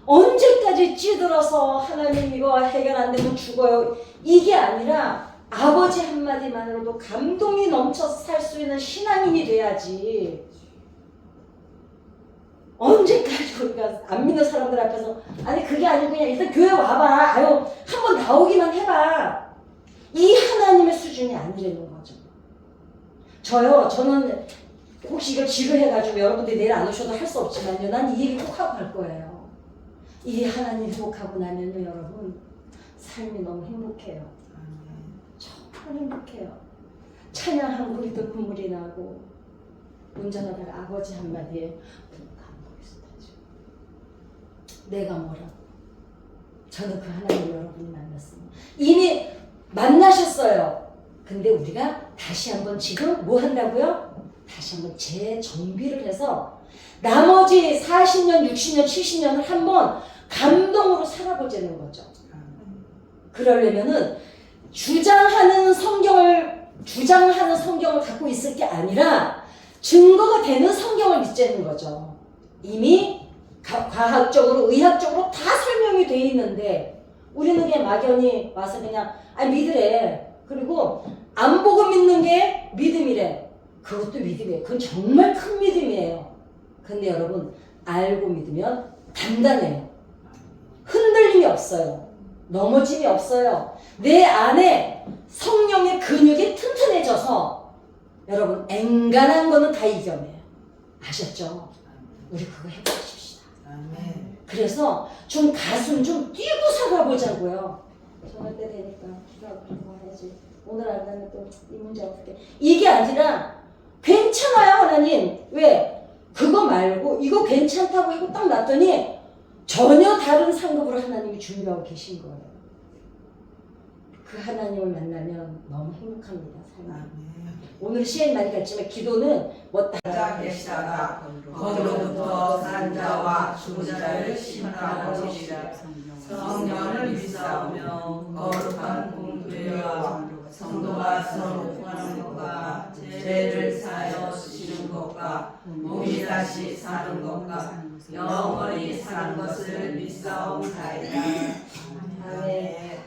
언제까지 찌들어서 하나님 이거 해결 안 되면 죽어요. 이게 아니라 아버지 한마디만으로도 감동이 넘쳐서 살 수 있는 신앙인이 돼야지. 언제까지 우리가 안 믿는 사람들 앞에서 아니 그게 아니고 그냥 일단 교회 와봐. 아유 한번 나오기만 해봐. 이 하나님의 수준이 아니라는 거죠. 저는 혹시 이걸 지루해가지고 여러분들이 내일 안 오셔도 할 수 없지만요. 난 이 얘기 꼭 하고 갈 거예요. 이 하나님 회복하고 나면요 여러분 삶이 너무 행복해요. 정말 행복해요. 찬양 한 구리도 눈물이 나고 운전하다가 아버지 한마디에 내가 뭐라고. 저는 그 하나님 여러분이 만났습니다. 이미 만나셨어요. 근데 우리가 다시 한번 지금 뭐 한다고요? 다시 한번 재정비를 해서 나머지 40년, 60년, 70년을 한번 감동으로 살아보자는 거죠. 그러려면은 주장하는 성경을 갖고 있을 게 아니라 증거가 되는 성경을 믿자는 거죠. 이미 과학적으로, 의학적으로 다 설명이 돼 있는데 우리는 그냥 막연히 와서 그냥 믿으래. 그리고 안 보고 믿는 게 믿음이래. 그것도 믿음이에요. 그건 정말 큰 믿음이에요. 근데 여러분 알고 믿으면 단단해요. 흔들림이 없어요. 넘어짐이 없어요. 내 안에 성령의 근육이 튼튼해져서 여러분 앵간한 거는 다 이겨내요. 아셨죠? 우리 그거 해보십시다. 그래서 좀 가슴 좀 뛰고 살아보자고요. 저녁 때 되니까 기도하고 좀 해야지. 오늘 안 가면 또 이 문제 어떻게. 이게 아니라 괜찮아요 하나님. 왜? 그거 말고 이거 괜찮다고 하고 딱 놨더니 전혀 다른 상급으로 하나님이 준비하고 계신 거예요. 그 하나님을 만나면 너무 행복합니다. 오늘 시행 많이 갔지만 기도는 뭐 자 계시다가 거기로부터 산자와 죽은 자를 심판하러 오시리라. 성령을 믿사오며 거룩한 공교회와 성도가 서로 구하는 것과 죄를 사하여 주시는 것과 몸이 다시 사는 것과 영원히 사는 것을 믿사옵나이다. 아멘.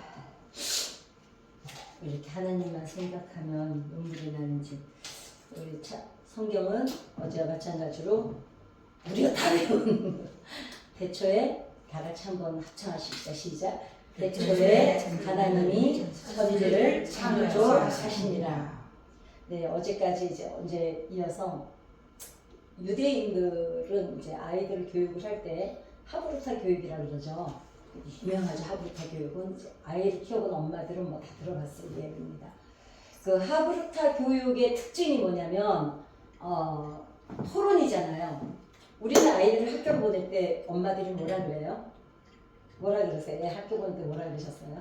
이렇게 하나님만 생각하면 눈물이 나는지 우리 성경은 어제와 마찬가지로 우리가 다 배운 대초에 다 같이 한번 합창하십시다. 시작. 대초에 하나님이 천지를 창조하시니라. 네, 어제까지 이제 이어서 유대인들은 이제 아이들 교육을 할 때 하브루타 교육이라고 그러죠. 유명하죠. 하브루타 교육은 아이를 키워본 엄마들은 뭐 다 들어봤을 예입니다. 그 하브루타 교육의 특징이 뭐냐면 토론이잖아요. 우리는 아이들을 학교를 보낼 때 엄마들이 뭐라 그래요? 뭐라 그러세요? 학교 보낼 때 뭐라 그러셨어요?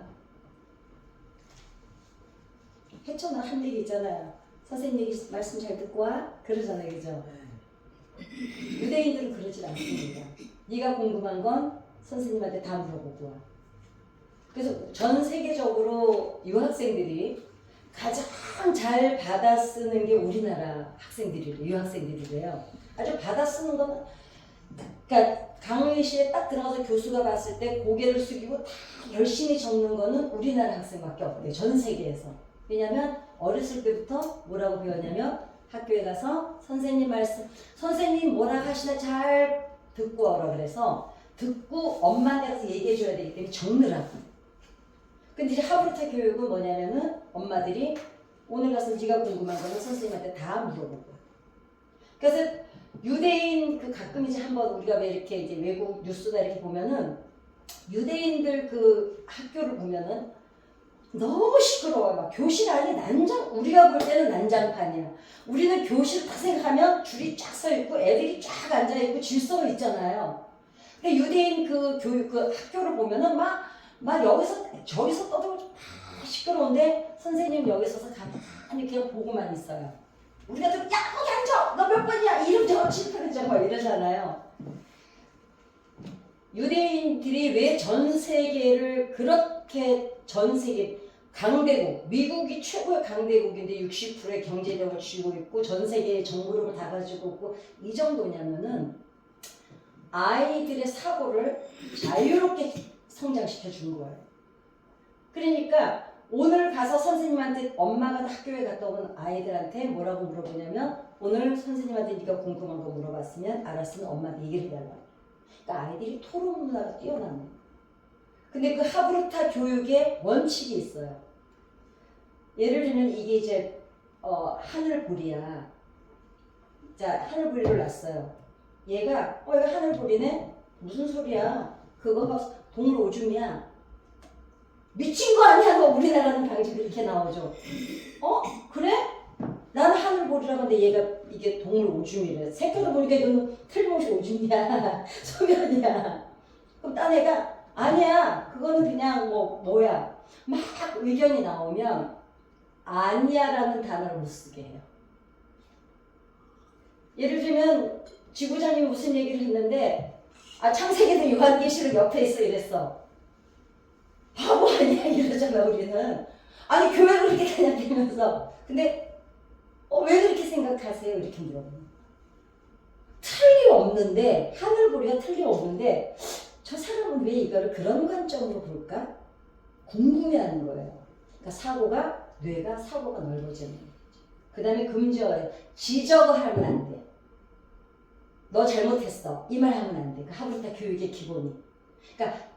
해초는 한 얘기 있잖아요. 선생님 얘기 말씀 잘 듣고 와? 그러잖아요. 그죠? 유대인들은 그러지 않습니다. 네가 궁금한 건 선생님한테 다 물어보고 와. 그래서 전 세계적으로 유학생들이 가장 잘 받아쓰는 게 우리나라 학생들이래요. 유학생들이래요. 아주 받아쓰는 건 그러니까 강의실에 딱 들어가서 교수가 봤을 때 고개를 숙이고 다 열심히 적는 거는 우리나라 학생밖에 없대요. 전 세계에서. 왜냐면 어렸을 때부터 뭐라고 배웠냐면 학교에 가서 선생님 말씀, 선생님 뭐라 하시나 잘 듣고 오라 그래서 듣고 엄마한테 가서 얘기해 줘야 되기 때문에 적느라고. 근데 이제 하브루타 교육은 뭐냐면은 엄마들이 오늘 가서 네가 궁금한 거는 선생님한테 다 물어보고. 그래서 유대인 그 가끔 이제 한번 우리가 왜 이렇게 이제 외국 뉴스나 이렇게 보면은 유대인들 그 학교를 보면은 너무 시끄러워요. 막 교실 안이 우리가 볼 때는 난장판이야. 우리는 교실 딱 생각하면 줄이 쫙 서 있고 애들이 쫙 앉아 있고 질서가 있잖아요. 근데 유대인 그 교육 그 학교를 보면은 막 여기서 저기서 떠들고 막 시끄러운데 선생님 여기 서서 가만히 그냥 보고만 있어요. 우리가 좀 야 거기 앉아 너 몇 번이야 이름 적어 칠판에 적어 이러잖아요. 유대인들이 왜 전 세계를 그렇게 전 세계 강대국 미국이 최고의 강대국인데 60%의 경제력을 쥐고 있고 전 세계의 정보력을 다 가지고 있고 이 정도냐면은 아이들의 사고를 자유롭게 성장시켜 준 거예요. 그러니까 오늘 가서 선생님한테 엄마가 학교에 갔다 온 아이들한테 뭐라고 물어보냐면 오늘 선생님한테 네가 궁금한 거 물어봤으면 알았으면 엄마한테 얘기를 해달라. 그러니까 아이들이 토론 문화가 뛰어나는 거예요. 근데 그 하브루타 교육의 원칙이 있어요. 예를 들면 이게 이제 하늘보리야. 자, 하늘보리를 낳았어요. 얘가 이거 하늘보리네? 무슨 소리야? 그거 동물 오줌이야. 미친 거 아니야? 너 우리나라는 방식 이렇게 나오죠. 그래? 나는 하늘보리라고 하는데 얘가 이게 동물 오줌이래. 색깔을 보니까 이건 틀림없이 오줌이야. 소변이야. 그럼 딴 애가 아니야. 그거는 그냥 뭐야. 막 의견이 나오면 아니야라는 단어를 못 쓰게 해요. 예를 들면 지구장님이 무슨 얘기를 했는데 창세기도 요한계시록 옆에 있어 이랬어. 바보 아니야 이러잖아 우리는. 아니 교회를 그렇게 다녔다면서. 근데 왜 그렇게 생각하세요? 이렇게 물어보는 틀림없는데 하늘보리가 틀림없는데 저 사람은 왜 이거를 그런 관점으로 볼까? 궁금해하는 거예요. 그러니까 뇌가 사고가 넓어지는 거죠. 그 다음에 금지어예요. 지적을 하면 안 돼. 너 잘못했어. 이 말 하면 안 돼. 그 하브루타 교육의 기본이. 그러니까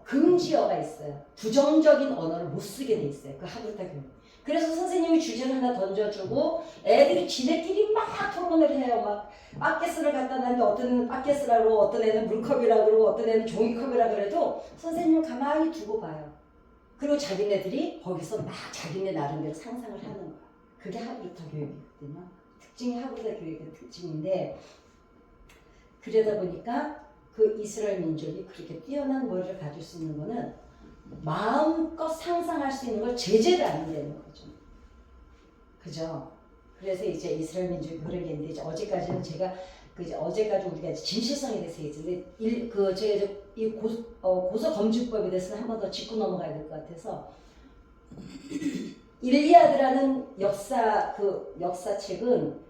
금지어가 있어요. 부정적인 언어를 못 쓰게 돼 있어요. 그 하브루타 교육. 그래서 선생님이 주제를 하나 던져주고 애들이 지네끼리 막 토론을 해요. 막 바켓스를 갖다 놨는데 어떤 애는 바켓스라고 어떤 애는 물컵이라고 그러고 어떤 애는 종이컵이라고 그래도 선생님은 가만히 두고 봐요. 그리고 자기네들이 거기서 막 자기네 나름대로 상상을 하는 거야. 그게 하브루타 교육이거든요. 특징이 하브루타 교육의 특징인데 그러다 보니까 그 이스라엘 민족이 그렇게 뛰어난 머리를 가질 수 있는 거는 마음껏 상상할 수 있는 걸 제재를 안 한다는 거죠. 그죠? 그래서 이제 이스라엘 민족이 그런 게 있는데 이제 어제까지는 제가 어제까지 우리가 진실성에 대해서 얘기했는데 제가 이 고소 검증법에 대해서는 한 번 더 짚고 넘어가야 될 것 같아서 일리아드라는 역사책은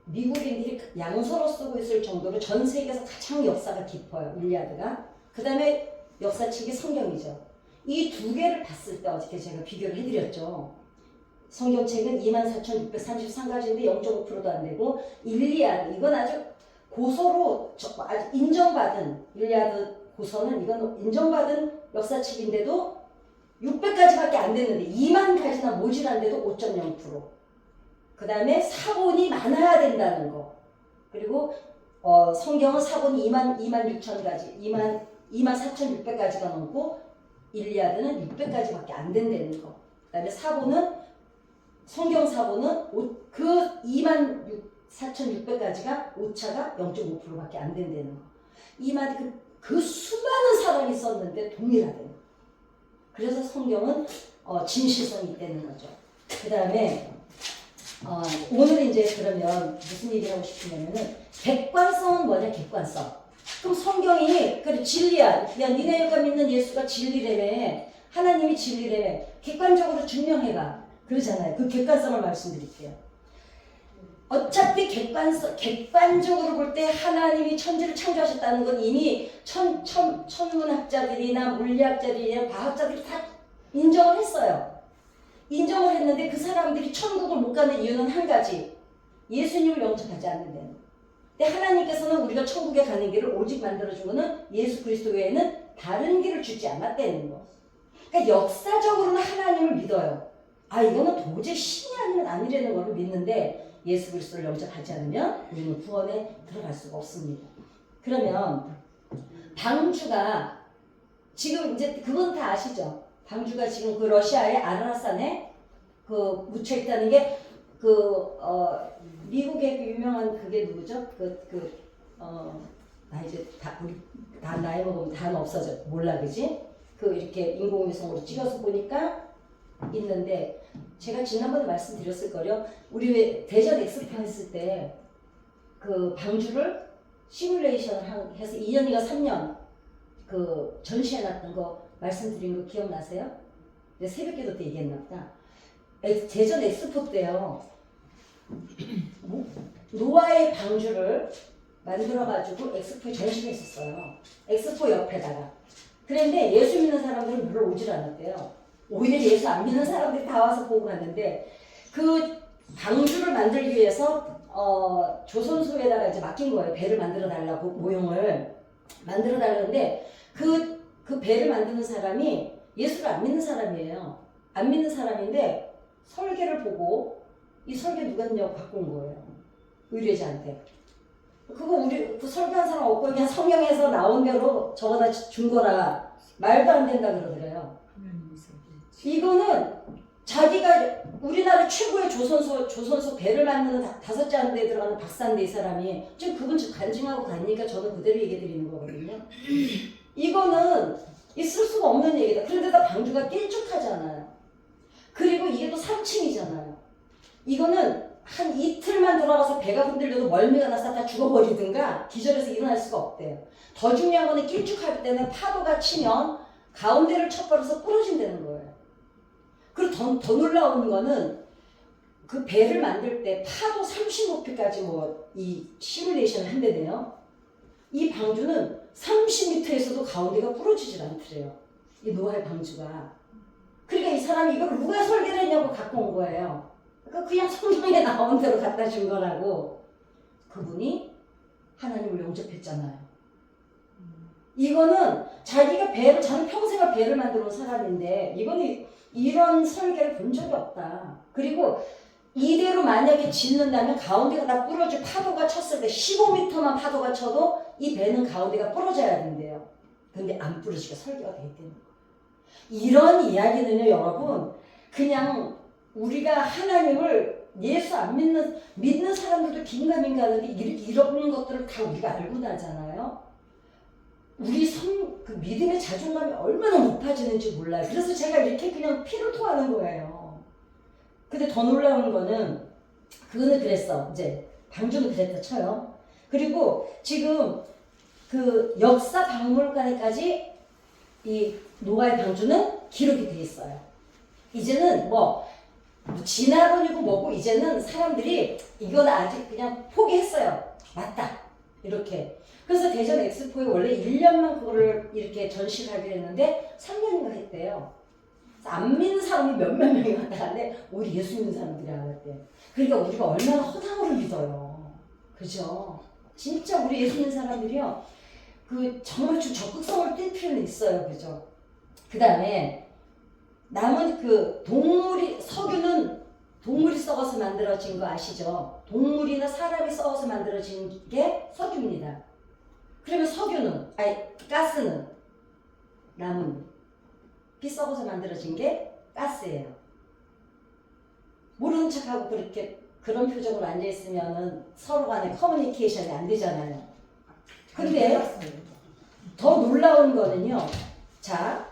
미국인들이 양서로 쓰고 있을 정도로 전 세계에서 가장 역사가 깊어요. 일리아드가. 그 다음에 역사책이 성경이죠. 이 두 개를 봤을 때 어저께 제가 비교를 해드렸죠. 성경책은 24,633가지인데 0.5%도 안 되고 일리아드 이건 아주 고서로 아주 인정받은 일리아드 고서는 이건 인정받은 역사책인데도 600가지밖에 안 됐는데 2만 가지나 모질한데도 5.0%. 그 다음에 사본이 많아야 된다는 거. 그리고 성경은 사본이 2만 6천 가지, 2만 4,600가지가 넘고 일리아드는 600가지밖에 안 된다는 거. 그 다음에 사본은 성경 사본은 그 2만 4,600가지가 오차가 0.5%밖에 안 된다는 거. 그 수많은 사람이 썼는데 동일하다는 거. 그래서 성경은 진실성이 있다는 거죠. 그 다음에 오늘 이제 그러면 무슨 얘기를 하고 싶으냐면은 객관성은 뭐냐, 객관성. 그럼 성경이 그래 진리야. 야 니네가 믿는 예수가 진리래매. 하나님이 진리래매. 객관적으로 증명해봐. 그러잖아요. 그 객관성을 말씀드릴게요. 어차피 객관적으로 볼 때 하나님이 천지를 창조하셨다는 건 이미 천문학자들이나 물리학자들이나 과학자들이 다 인정을 했어요. 인정을 했는데 그 사람들이 천국을 못 가는 이유는 한 가지. 예수님을 영접하지 않는다는 거. 근데 하나님께서는 우리가 천국에 가는 길을 오직 만들어준 거는 예수 그리스도 외에는 다른 길을 주지 않았다는 거. 그러니까 역사적으로는 하나님을 믿어요. 이거는 도저히 신이 아니면 아니라는 걸 믿는데 예수 그리스도를 영접하지 않으면 우리는 구원에 들어갈 수가 없습니다. 그러면 방주가 지금 이제 그건 다 아시죠? 방주가 지금 그 러시아의 아라나산에 그 묻혀 있다는 게 미국의 그 유명한 그게 누구죠? 이제 우리 다 나이 먹으면 다 없어져 몰라 그지? 이렇게 인공위성으로 찍어서 보니까 있는데 제가 지난번에 말씀드렸을 거요. 우리 왜 대전 엑스포 했을 때 그 방주를 시뮬레이션을 해서 2년인가 3년 그 전시해놨던 거 말씀드린 거 기억나세요? 내가 새벽기도 때 얘기했나 보다. 대전 엑스포 때요. 노아의 방주를 만들어가지고 엑스포에 전시를 했었어요. 엑스포 옆에다가. 그런데 예수 믿는 사람들은 별로 오질 않았대요. 오히려 예수 안 믿는 사람들이 다 와서 보고 갔는데 그 방주를 만들기 위해서 조선소에다가 이제 맡긴 거예요. 배를 만들어 달라고 모형을 만들어 달라는데 그 배를 만드는 사람이 예수를 안 믿는 사람이에요. 안 믿는 사람인데 설계를 보고 이 설계 누가 했냐고 갖고 온 거예요. 의뢰자한테. 그거 그 설계한 사람 없고 그냥 성경에서 나온 대로 적어다 준 거라 말도 안 된다 그러더래요. 이거는 자기가 우리나라 최고의 조선소 배를 만드는 5째 하는 데 들어가는 박사인데 이 사람이 지금 그분 간증하고 다니니까 저는 그대로 얘기 드리는 거거든요. 이거는 있을 수가 없는 얘기다. 그런데다 방주가 길쭉하잖아요. 그리고 이게 또 3층이잖아요. 이거는 한 이틀만 돌아가서 배가 흔들려도 멀미가 나서 다 죽어버리든가 기절해서 일어날 수가 없대요. 더 중요한 거는 길쭉할 때는 파도가 치면 가운데를 쳐버려서 부러진다는 거예요. 그리고 더 놀라운 거는 그 배를 만들 때 파도 30높이까지 이 시뮬레이션을 한대네요. 이 방주는 30m에서도 가운데가 부러지질 않더래요. 이 노아의 방주가. 그러니까 이 사람이 이걸 누가 설계를 했냐고 갖고 온 거예요. 그냥 성경에 나온 대로 갖다 준 거라고. 그분이 하나님을 영접했잖아요. 이거는 자기가 자기 평생을 배를 만들어 온 사람인데 이거는 이런 설계를 본 적이 없다. 그리고 이대로 만약에 짓는다면 가운데가 다 부러져 파도가 쳤을 때 15m만 파도가 쳐도 이 배는 가운데가 부러져야 된대요. 근데 안 부러지게 설계가 돼 있다는 거예요. 이런 이야기는요, 여러분, 그냥 우리가 하나님을 예수 안 믿는 사람들도 긴가민가하는데 이런 것들을 다 우리가 알고 나잖아요. 우리 그 믿음의 자존감이 얼마나 높아지는지 몰라요. 그래서 제가 이렇게 그냥 피를 토하는 거예요. 근데 더 놀라운 거는 그거는 그랬어. 이제 방주는 그랬다 쳐요. 그리고 지금 그 역사 박물관에까지 이 노아의 방주는 기록이 돼 있어요. 이제는 진화론이고 뭐고 이제는 사람들이 이건 아직 그냥 포기했어요. 맞다. 이렇게. 그래서 대전 엑스포에 원래 1년만 그거를 이렇게 전시를 하기로 했는데 3년인가 했대요. 안 믿는 사람이 몇몇 명이 왔다 갔는데 우리 예수 믿는 사람들이 안 왔대요. 그러니까 우리가 얼마나 허당으로 믿어요. 그죠? 진짜 우리 예수 믿는 사람들이요. 그 정말 좀 적극성을 띨 필요는 있어요. 그죠? 그 다음에 남은 그 석유는 동물이 썩어서 만들어진 거 아시죠? 동물이나 사람이 썩어서 만들어진 게 석유입니다. 그러면 가스는 나뭇잎이 썩어서 만들어진 게 가스예요. 모르는 척하고 그런 표정으로 앉아있으면 서로 간에 커뮤니케이션이 안 되잖아요. 근데 더 놀라운 거는요. 자,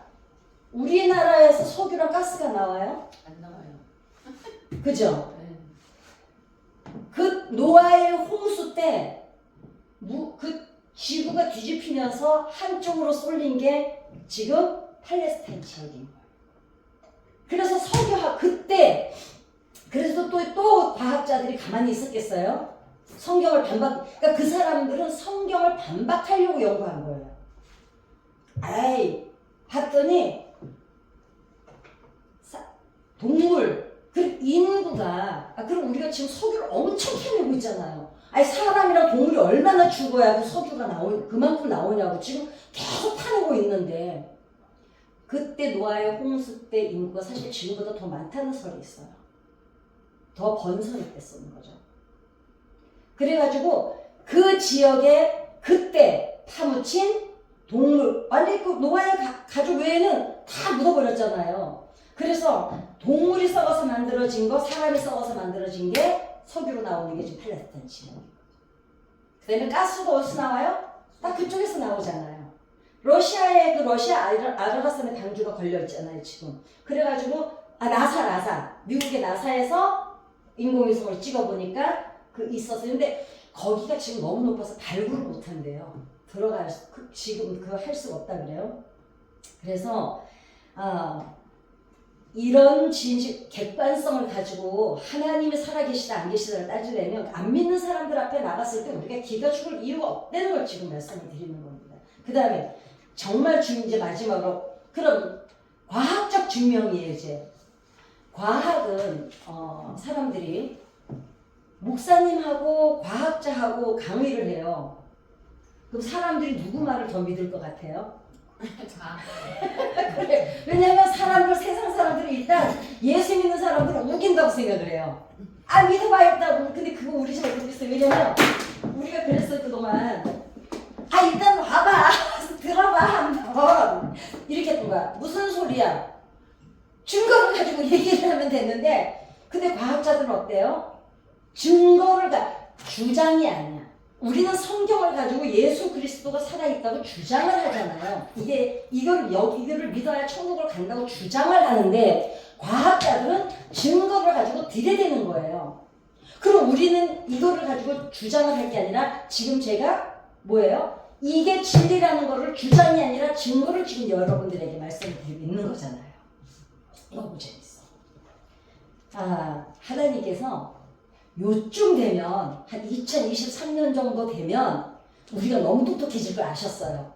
우리나라에서 석유랑 가스가 나와요? 안 나와요. 그죠? 네. 그 노아의 홍수 때 그 지구가 뒤집히면서 한쪽으로 쏠린 게 지금 팔레스타인 지역인 거예요. 그래서 그때 그래서 또 과학자들이 가만히 있었겠어요? 그러니까 그 사람들은 성경을 반박하려고 연구한 거예요. 봤더니 동물, 인구가, 그럼 우리가 지금 석유를 엄청 캐내고 있잖아요. 사람이랑 동물이 얼마나 죽어야 그 석유가 그만큼 나오냐고 지금 계속 파내고 있는데, 그때 노아의 홍수 때 인구가 사실 지금보다 더 많다는 설이 있어요. 더 번성했댔었는 거죠. 그래가지고 그 지역에 그때 파묻힌 동물, 완전히 그 노아의 가족 외에는 다 묻어버렸잖아요. 그래서 동물이 썩어서 만들어진 거, 사람이 썩어서 만들어진 게 석유로 나오는 게 지금 팔레스타인 지역이에요. 그 다음에 가스도 어디서 나와요? 다 그쪽에서 나오잖아요. 러시아의 러시아 아라바산에 방주가 걸려있잖아요, 지금. 그래가지고, 미국의 나사에서 인공위성을 찍어보니까 있었어요. 근데 거기가 지금 너무 높아서 발굴을 못한대요. 지금 그거 할 수가 없다 그래요. 그래서, 이런 객관성을 가지고 하나님이 살아계시다 안 계시다를 따지려면 안 믿는 사람들 앞에 나갔을 때 우리가 기가 죽을 이유가 없다는 걸 지금 말씀을 드리는 겁니다. 그 다음에 정말 이제 마지막으로 그럼 과학적 증명이에요. 이제 과학은 사람들이 목사님하고 과학자하고 강의를 해요. 그럼 사람들이 누구 말을 더 믿을 것 같아요? 그래. 왜냐면 세상 사람들이 일단 예수 믿는 사람들은 우긴다고 생각을 해요. 믿어봐야겠다고. 근데 그거 우리 집에 그랬어요. 왜냐면 우리가 그랬어요 그동안. 일단 와봐. 들어봐 한번. 이렇게 했던 거야. 무슨 소리야? 증거를 가지고 얘기를 하면 되는데, 근데 과학자들은 어때요? 주장이 아니야. 우리는 성경을 가지고 예수 그리스도가 살아있다고 주장을 하잖아요. 이거를 믿어야 천국을 간다고 주장을 하는데, 과학자들은 증거를 가지고 들여대는 거예요. 그럼 우리는 이거를 가지고 주장을 할 게 아니라, 지금 제가 뭐예요? 이게 진리라는 거를 주장이 아니라 증거를 지금 여러분들에게 말씀을 드리고 있는 거잖아요. 너무 재밌어. 하나님께서 요쯤 되면 한 2023년 정도 되면 우리가 너무 똑똑해질 걸 아셨어요.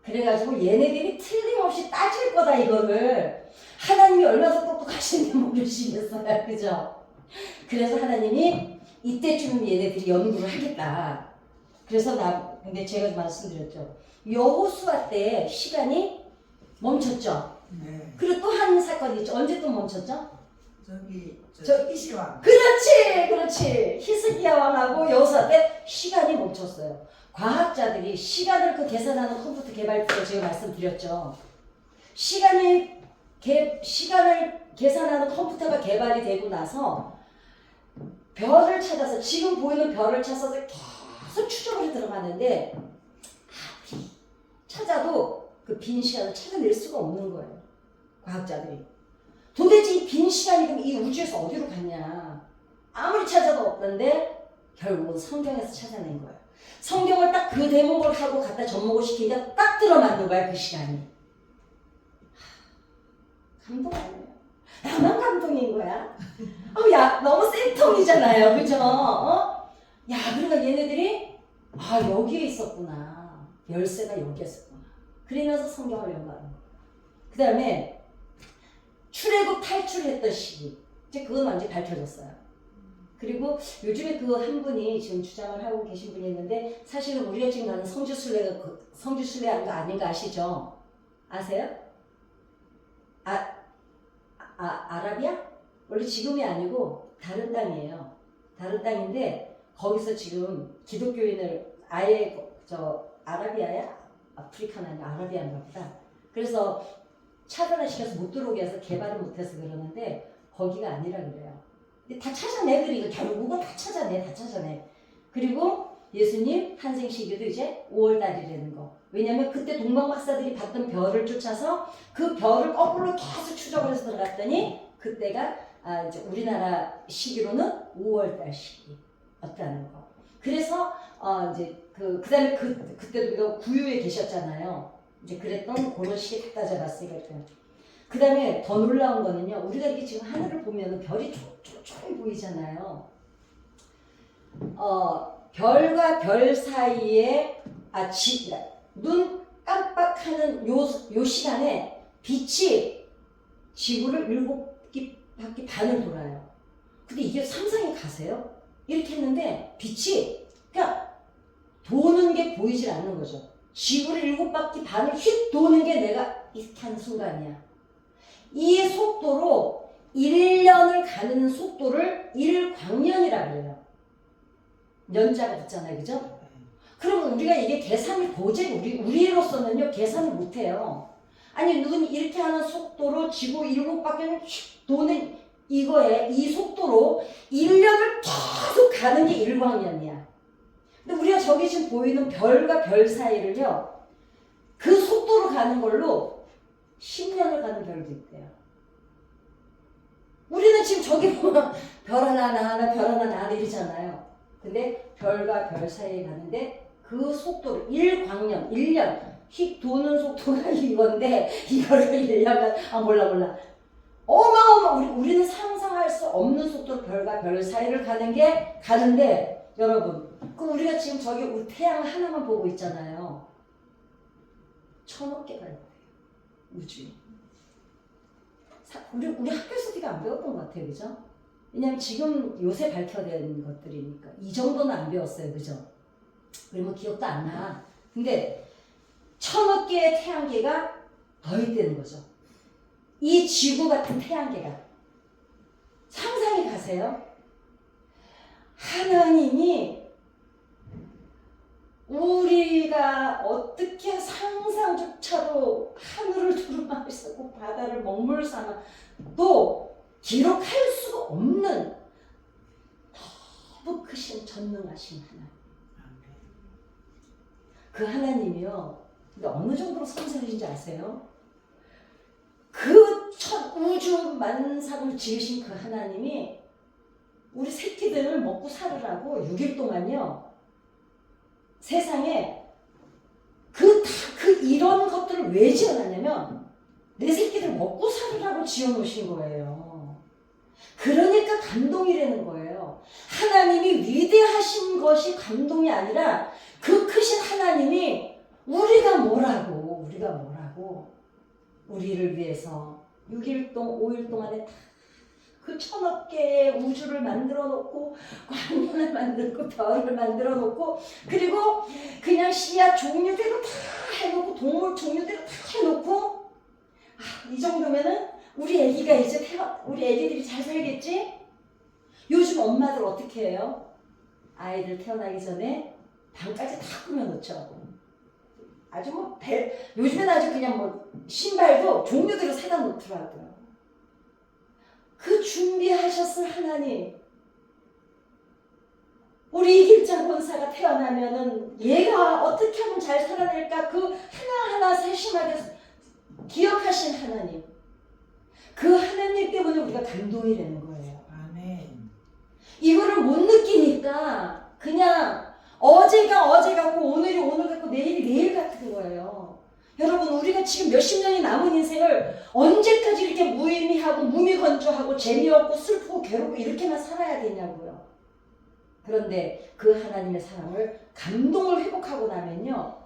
그래가지고 얘네들이 틀림없이 따질 거다 이거를. 하나님이 얼마나 똑똑하신지 모르시겠어요. 그죠? 그래서 하나님이 이때쯤은 얘네들이 연구를 하겠다. 그래서 근데 제가 말씀드렸죠. 여호수아 때 시간이 멈췄죠. 네. 그리고 또 한 사건이 있죠. 언제 또 멈췄죠? 히스기야. 그렇지. 히스기야 왕하고 여호수아 때 시간이 멈췄어요. 과학자들이 시간을 계산하는 컴퓨터 개발자로 제가 말씀드렸죠. 시간을 계산하는 컴퓨터가 개발이 되고 나서 별을 찾아서, 지금 보이는 별을 찾아서 계속 추적을 들어가는데 찾아도 그 빈 시간을 찾아낼 수가 없는 거예요. 과학자들이. 도대체 이 빈 시간이 그럼 이 우주에서 어디로 갔냐. 아무리 찾아도 없는데 결국은 성경에서 찾아낸 거예요. 성경을 딱 그 대목을 하고 갖다 접목을 시키니까 딱 들어맞는 거야, 그 시간이. 감동 아니에요? 나만 감동인 거야? 너무 센통이잖아요. 그죠? 그러니까 얘네들이 여기에 있었구나. 열쇠가 여기에 있었구나. 그러면서 성경을 연구하는 거예요. 그 다음에 출애굽 탈출했던 시기. 이제 그건 완전히 밝혀졌어요. 그리고 요즘에 그 한 분이 지금 주장을 하고 계신 분이 있는데 사실은 우리가 지금 가는 성지순례가 아닌가 아시죠? 아세요? 아라비아? 원래 지금이 아니고 다른 땅이에요. 다른 땅인데 거기서 지금 기독교인을 아예 아라비아야? 아프리카는 아니라 아라비아인가 보다. 그래서 차단을 시켜서 못 들어오게 해서 개발을 못해서 그러는데 거기가 아니라 그래요. 근데 다 찾아내. 그리고 결국은 다 찾아내. 그리고 예수님 탄생 시기도 이제 5월달이라는 거. 왜냐면 그때 동방 박사들이 봤던 별을 쫓아서 그 별을 거꾸로 계속 추적을 해서 들어갔더니 그때가 이제 우리나라 시기로는 5월달 시기였다는 거. 그래서 이제 그다음에 그때도 우리가 구유에 계셨잖아요. 이제 그랬던 그런 시기 갖다 잡았으니까. 그 다음에 더 놀라운 거는요. 우리가 이렇게 지금 하늘을 보면 별이 촘촘히 보이잖아요. 별과 별 사이에 눈 깜빡하는 요 시간에 빛이 지구를 7바퀴 반을 돌아요. 근데 이게 상상이 가세요? 이렇게 했는데 빛이 그냥 도는 게 보이질 않는 거죠. 지구를 7바퀴 반을 휙 도는 게 내가 이렇게 하는 순간이야. 이 속도로 1년을 가는 속도를 1광년이라고 그래요. 년자가 붙잖아요. 그죠? 그러면 우리가 이게 계산을 도저히 우리로서는요 계산을 못해요. 아니 눈이 이렇게 하는 속도로 지구 7바퀴를 휙 도는 이 속도로 1년을 계속 가는 게 1광년이야. 근데 우리가 저기 지금 보이는 별과 별 사이를요 그 속도로 가는 걸로 10년을 가는 별도 있대요. 우리는 지금 저기 보면 별 하나 별 하나 이러잖아요. 근데 별과 별 사이에 가는데 그 속도로 1광년 1년 휙 도는 속도가 이건데 이거를 1년간 몰라 우리는 상상할 수 없는 속도로 별과 별 사이를 가는데 여러분 그 우리가 지금 저기 우리 태양 하나만 보고 있잖아요. 1000억 개가 있대요. 우주에. 우리 학교에서 되게 안 배웠던 것 같아요. 그죠? 왜냐면 지금 요새 밝혀낸 것들이니까 이 정도는 안 배웠어요. 그죠? 그러면 기억도 안 나. 근데 1000억 개의 태양계가 더 있다는 거죠. 이 지구 같은 태양계가. 상상이 가세요? 하나님이 우리가 어떻게 상상조차도 하늘을 두루마리고 바다를 먹물 삼아도 기록할 수가 없는 너무 크신 전능하신 하나님. 그 하나님이요. 근데 어느 정도로 섬세하신지 아세요? 그 우주 만상을 지으신 그 하나님이 우리 새끼들을 먹고 살으라고 6일 동안요. 세상에 이런 것들을 왜 지어놨냐면 내 새끼들 먹고 살으라고 지어놓으신 거예요. 그러니까 감동이라는 거예요. 하나님이 위대하신 것이 감동이 아니라 그 크신 하나님이 우리가 뭐라고 우리를 위해서 6일 동안 5일 동안에 그 1000억 개의 우주를 만들어 놓고 광년을 만들고 별을 만들어 놓고 그리고 그냥 씨앗 종류대로 다 해놓고 동물 종류대로 다 해놓고 이 정도면은 우리 애기들이 잘 살겠지? 요즘 엄마들 어떻게 해요? 아이들 태어나기 전에 방까지 다 꾸며놓죠. 아주 요즘엔 아주 그냥 신발도 종류대로 사다 놓더라고요. 그 준비하셨을 하나님. 우리 이길장 권사가 태어나면은 얘가 어떻게 하면 잘 살아낼까 그 하나하나 세심하게 기억하신 하나님. 그 하나님 때문에 우리가 감동이 되는 거예요. 아멘. 이거를 못 느끼니까 그냥 어제가 어제 같고 오늘이 오늘 같고 내일이 내일 같은 거예요. 여러분 우리가 지금 몇십 년이 남은 인생을 언제까지 이렇게 무의미하고 무미건조하고 재미없고 슬프고 괴롭고 이렇게만 살아야 되냐고요. 그런데 그 하나님의 사랑을 감동을 회복하고 나면요.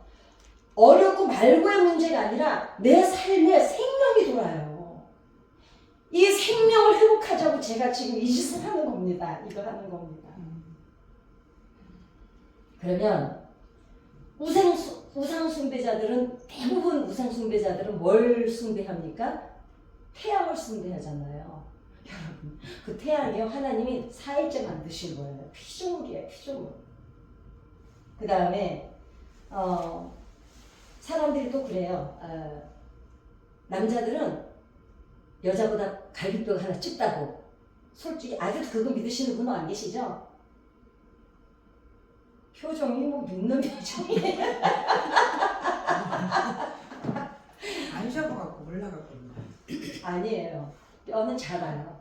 어렵고 말고의 문제가 아니라 내 삶에 생명이 돌아요. 이 생명을 회복하자고 제가 지금 이 짓을 하는 겁니다. 이거 하는 겁니다. 그러면 우상 숭배자들은 대부분 우상 숭배자들은 뭘 숭배합니까? 태양을 숭배하잖아요. 여러분, 그 태양이요 하나님이 4일째 만드신 거예요. 피조물이에요, 피조물. 그 다음에 사람들이 또 그래요. 남자들은 여자보다 갈비뼈가 하나 찝다고. 솔직히 아직도 그거 믿으시는 분은 안 계시죠? 표정이 뭐 믿는 표정이에요. 안 쉬어갖고 올라가고 아니에요. 뼈는 작아요.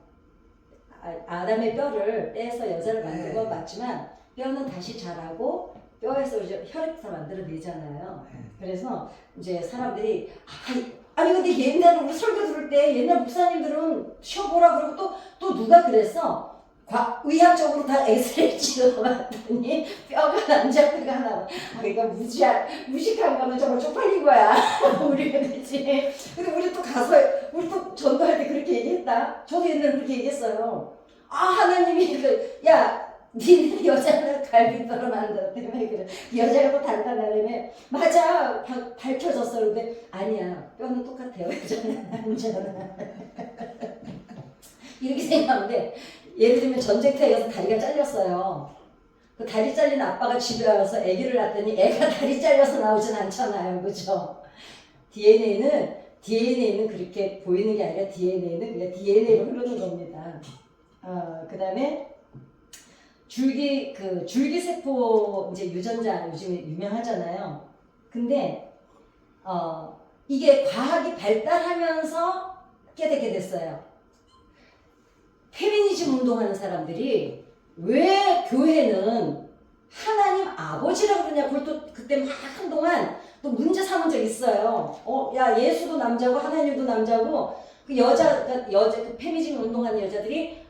아담의 뼈를 떼서 여자를 만든 건 맞지만 뼈는 다시 자라고 뼈에서 이제 혈액부터 만들어내잖아요. 그래서 이제 사람들이 아니 근데 옛날에 우리 설교 들을 때 옛날 목사님들은 쉬어보라 그러고 또 누가 그랬어? 의학적으로 다 엑스레이 찍어봤더니 뼈가 남자 뼈가 하나. 그러니까 무식한 거는 정말 쪽팔린 거야. 우리가 되지. 근데 우리 또 가서 우리 또 전도할 때 그렇게 얘기했다. 저도 옛날에 그렇게 얘기했어요. 하나님이 야 니네 여자는 갈비뼈로 만들었다며 그래. 여자가 또 단단하다며. 맞아 밝혀졌어. 근데 아니야 뼈는 똑같아요. 여자는 남자는. 이렇게 생각하는데 예를 들면 전쟁터에 가서 다리가 잘렸어요. 그 다리 잘린 아빠가 집에 와서 아기를 낳았더니 애가 다리 잘려서 나오진 않잖아요. 그죠? DNA는 그렇게 보이는 게 아니라 DNA는 그냥 DNA로 흐르는 겁니다. 그 다음에 줄기세포 이제 유전자 요즘에 유명하잖아요. 근데 이게 과학이 발달하면서 깨닫게 됐어요. 페미니즘 운동하는 사람들이 왜 교회는 하나님 아버지라고 그러냐. 그걸 또 그때 막 한동안 또 문제 삼은 적 있어요. 야 예수도 남자고 하나님도 남자고 그 그 페미니즘 운동하는 여자들이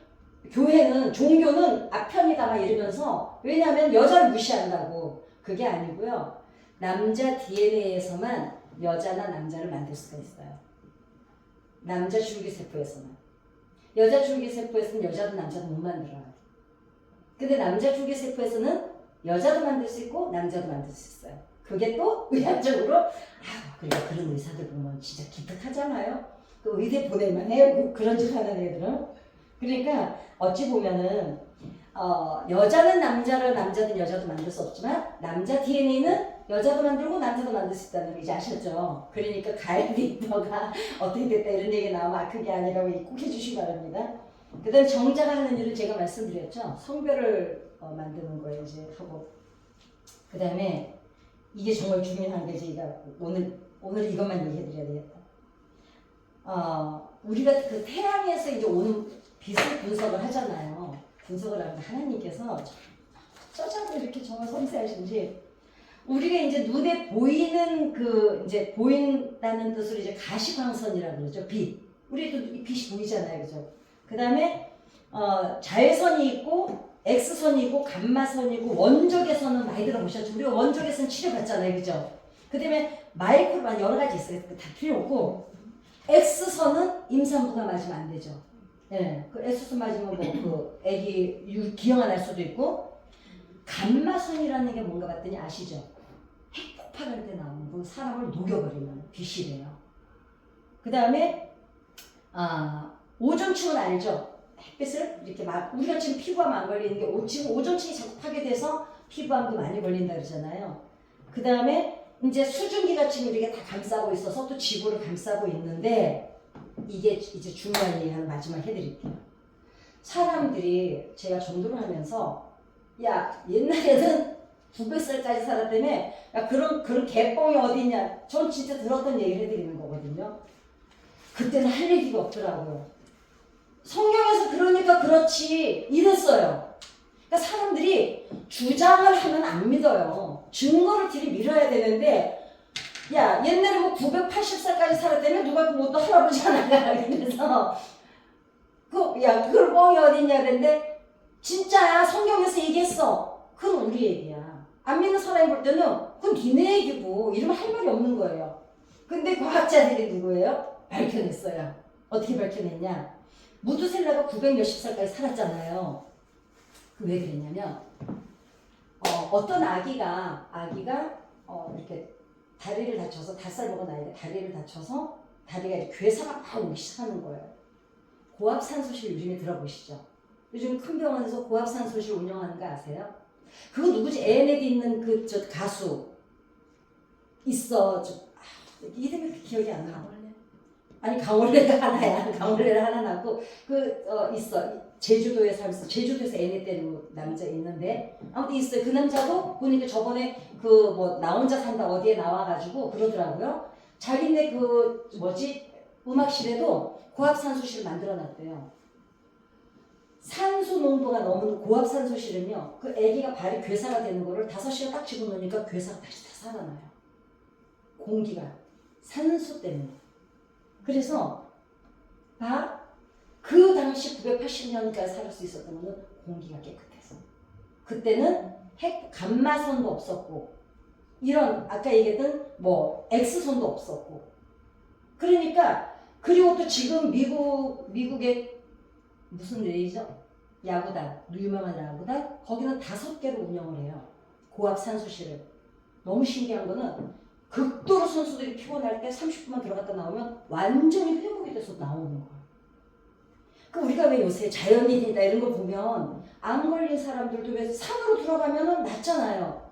교회는 종교는 아편이다 막 이러면서 왜냐하면 여자를 무시한다고. 그게 아니고요. 남자 DNA에서만 여자나 남자를 만들 수가 있어요. 남자 줄기세포에서만. 여자 줄기세포에서는 여자도 남자도 못 만들어요. 근데 남자 줄기세포에서는 여자도 만들 수 있고 남자도 만들 수 있어요. 그게 또 의학적으로 그러니까 그런 의사들 보면 진짜 기특하잖아요. 그 의대 보낼만 해요. 그런 짓 하는 애들은. 그러니까 어찌 보면은 여자는 남자를 남자든 여자도 만들 수 없지만 남자 DNA는 여자도 만들고 남자도 만들 수 있다는 거 이제 아셨죠? 그러니까 갈비뼈가 어떻게 됐다 이런 얘기 나오면 그게 아니라고 꼭 해주시기 바랍니다. 그 다음에 정자가 하는 일을 제가 말씀드렸죠? 성별을 만드는 거예요 이제 하고. 그 다음에 이게 정말 중요한 게 제가 오늘 이것만 얘기해드려야 되겠다. 우리가 그 태양에서 이제 오는 빛을 분석을 하잖아요. 분석을 하는데 하나님께서 저자도 이렇게 정말 섬세하신지 우리가 이제 눈에 보이는 이제 보인다는 뜻으로 이제 가시광선이라고 그러죠. 빛. 우리도 이 빛이 보이잖아요. 그죠? 그 다음에 자외선이 있고 X선이 있고 감마선이고 원적외선은 많이 들어보셨죠? 우리가 원적외선 치료받잖아요. 그죠? 그 다음에 마이크로만 여러 가지 있어요. 다 필요 없고 X선은 임산부가 맞으면 안 되죠. 예, 그 X선 맞으면 애기 기형아 날 수도 있고. 감마선이라는 게 뭔가 봤더니 아시죠? 핵폭발할 때 나오는 거 사람을 녹여버리는 빛이래요. 그 다음에 오존층은 알죠? 햇빛을 이렇게 막 우리가 지금 피부암 안 걸리는 게 지금 오존층이 자꾸 파괴돼서 피부암도 많이 걸린다 그러잖아요. 그 다음에 이제 수증기가 지금 이렇게 다 감싸고 있어서 또 지구를 감싸고 있는데 이게 이제 중요한 얘기 하나 마지막 해드릴게요. 사람들이 제가 전도를 하면서 야 옛날에는 900살까지 살았다며 야 그런 개뻥이 어디 있냐. 전 진짜 들었던 얘기를 해드리는 거거든요. 그때는 할 얘기가 없더라고요. 성경에서 그러니까 그렇지 이랬어요. 그러니까 사람들이 주장을 하면 안 믿어요. 증거를 들이밀어야 되는데 야 옛날에 뭐 980살까지 살았다며 누가 뭐 또 할아버지 하나가 그래서 그걸 뻥이 어딨냐 그랬는데 진짜야. 성경에서 얘기했어. 그건 우리 얘기야. 안 믿는 사람이 볼 때는 그건 니네 얘기고 이러면 할 말이 없는 거예요. 근데 과학자들이 누구예요? 밝혀냈어요. 어떻게 밝혀냈냐? 무드셀라가 900 몇십 살까지 살았잖아요. 왜 그랬냐면 어떤 아기가 이렇게 다리를 다쳐서 5살 먹은 아이가 다리를 다쳐서 다리가 이렇게 괴사가 막 오기 시작하는 거예요. 고압산소실 요즘에 들어보시죠? 요즘 큰 병원에서 고압산소실 운영하는 거 아세요? 그거 누구지? AN에도 있는 저 가수 있어. 이름이 기억이 안 나. 아니 강원래가 하나야. 강원래가 하나 나고 있어. 제주도에 살면서 제주도에서 애네 때리고 남자 있는데 아무튼 있어요. 그 남자도 보니까 저번에 나 혼자 산다 어디에 나와가지고 그러더라고요. 자기네 음악실에도 고압산소실을 만들어놨대요. 산소 농도가 너무 고압산소실은요. 그 아기가 발이 괴사가 되는 거를 5시간 딱 집어넣으니까 괴사가 다시 다 살아나요. 공기가 산소 때문에. 그래서 그 당시 980년까지 살 수 있었던 거는 공기가 깨끗해서. 그때는 감마선도 없었고 이런 아까 얘기했던 X선도 없었고. 그러니까 그리고 또 지금 미국의 무슨 레이저? 야구단, 유명한 야구단 거기는 5개로 운영을 해요. 고압산소실을. 너무 신기한 거는 극도로 선수들이 피곤할 때 30분만 들어갔다 나오면 완전히 회복이 돼서 나오는 거예요. 그 우리가 왜 요새 자연인이다 이런 거 보면 암 걸린 사람들도 왜 산으로 들어가면 낫잖아요.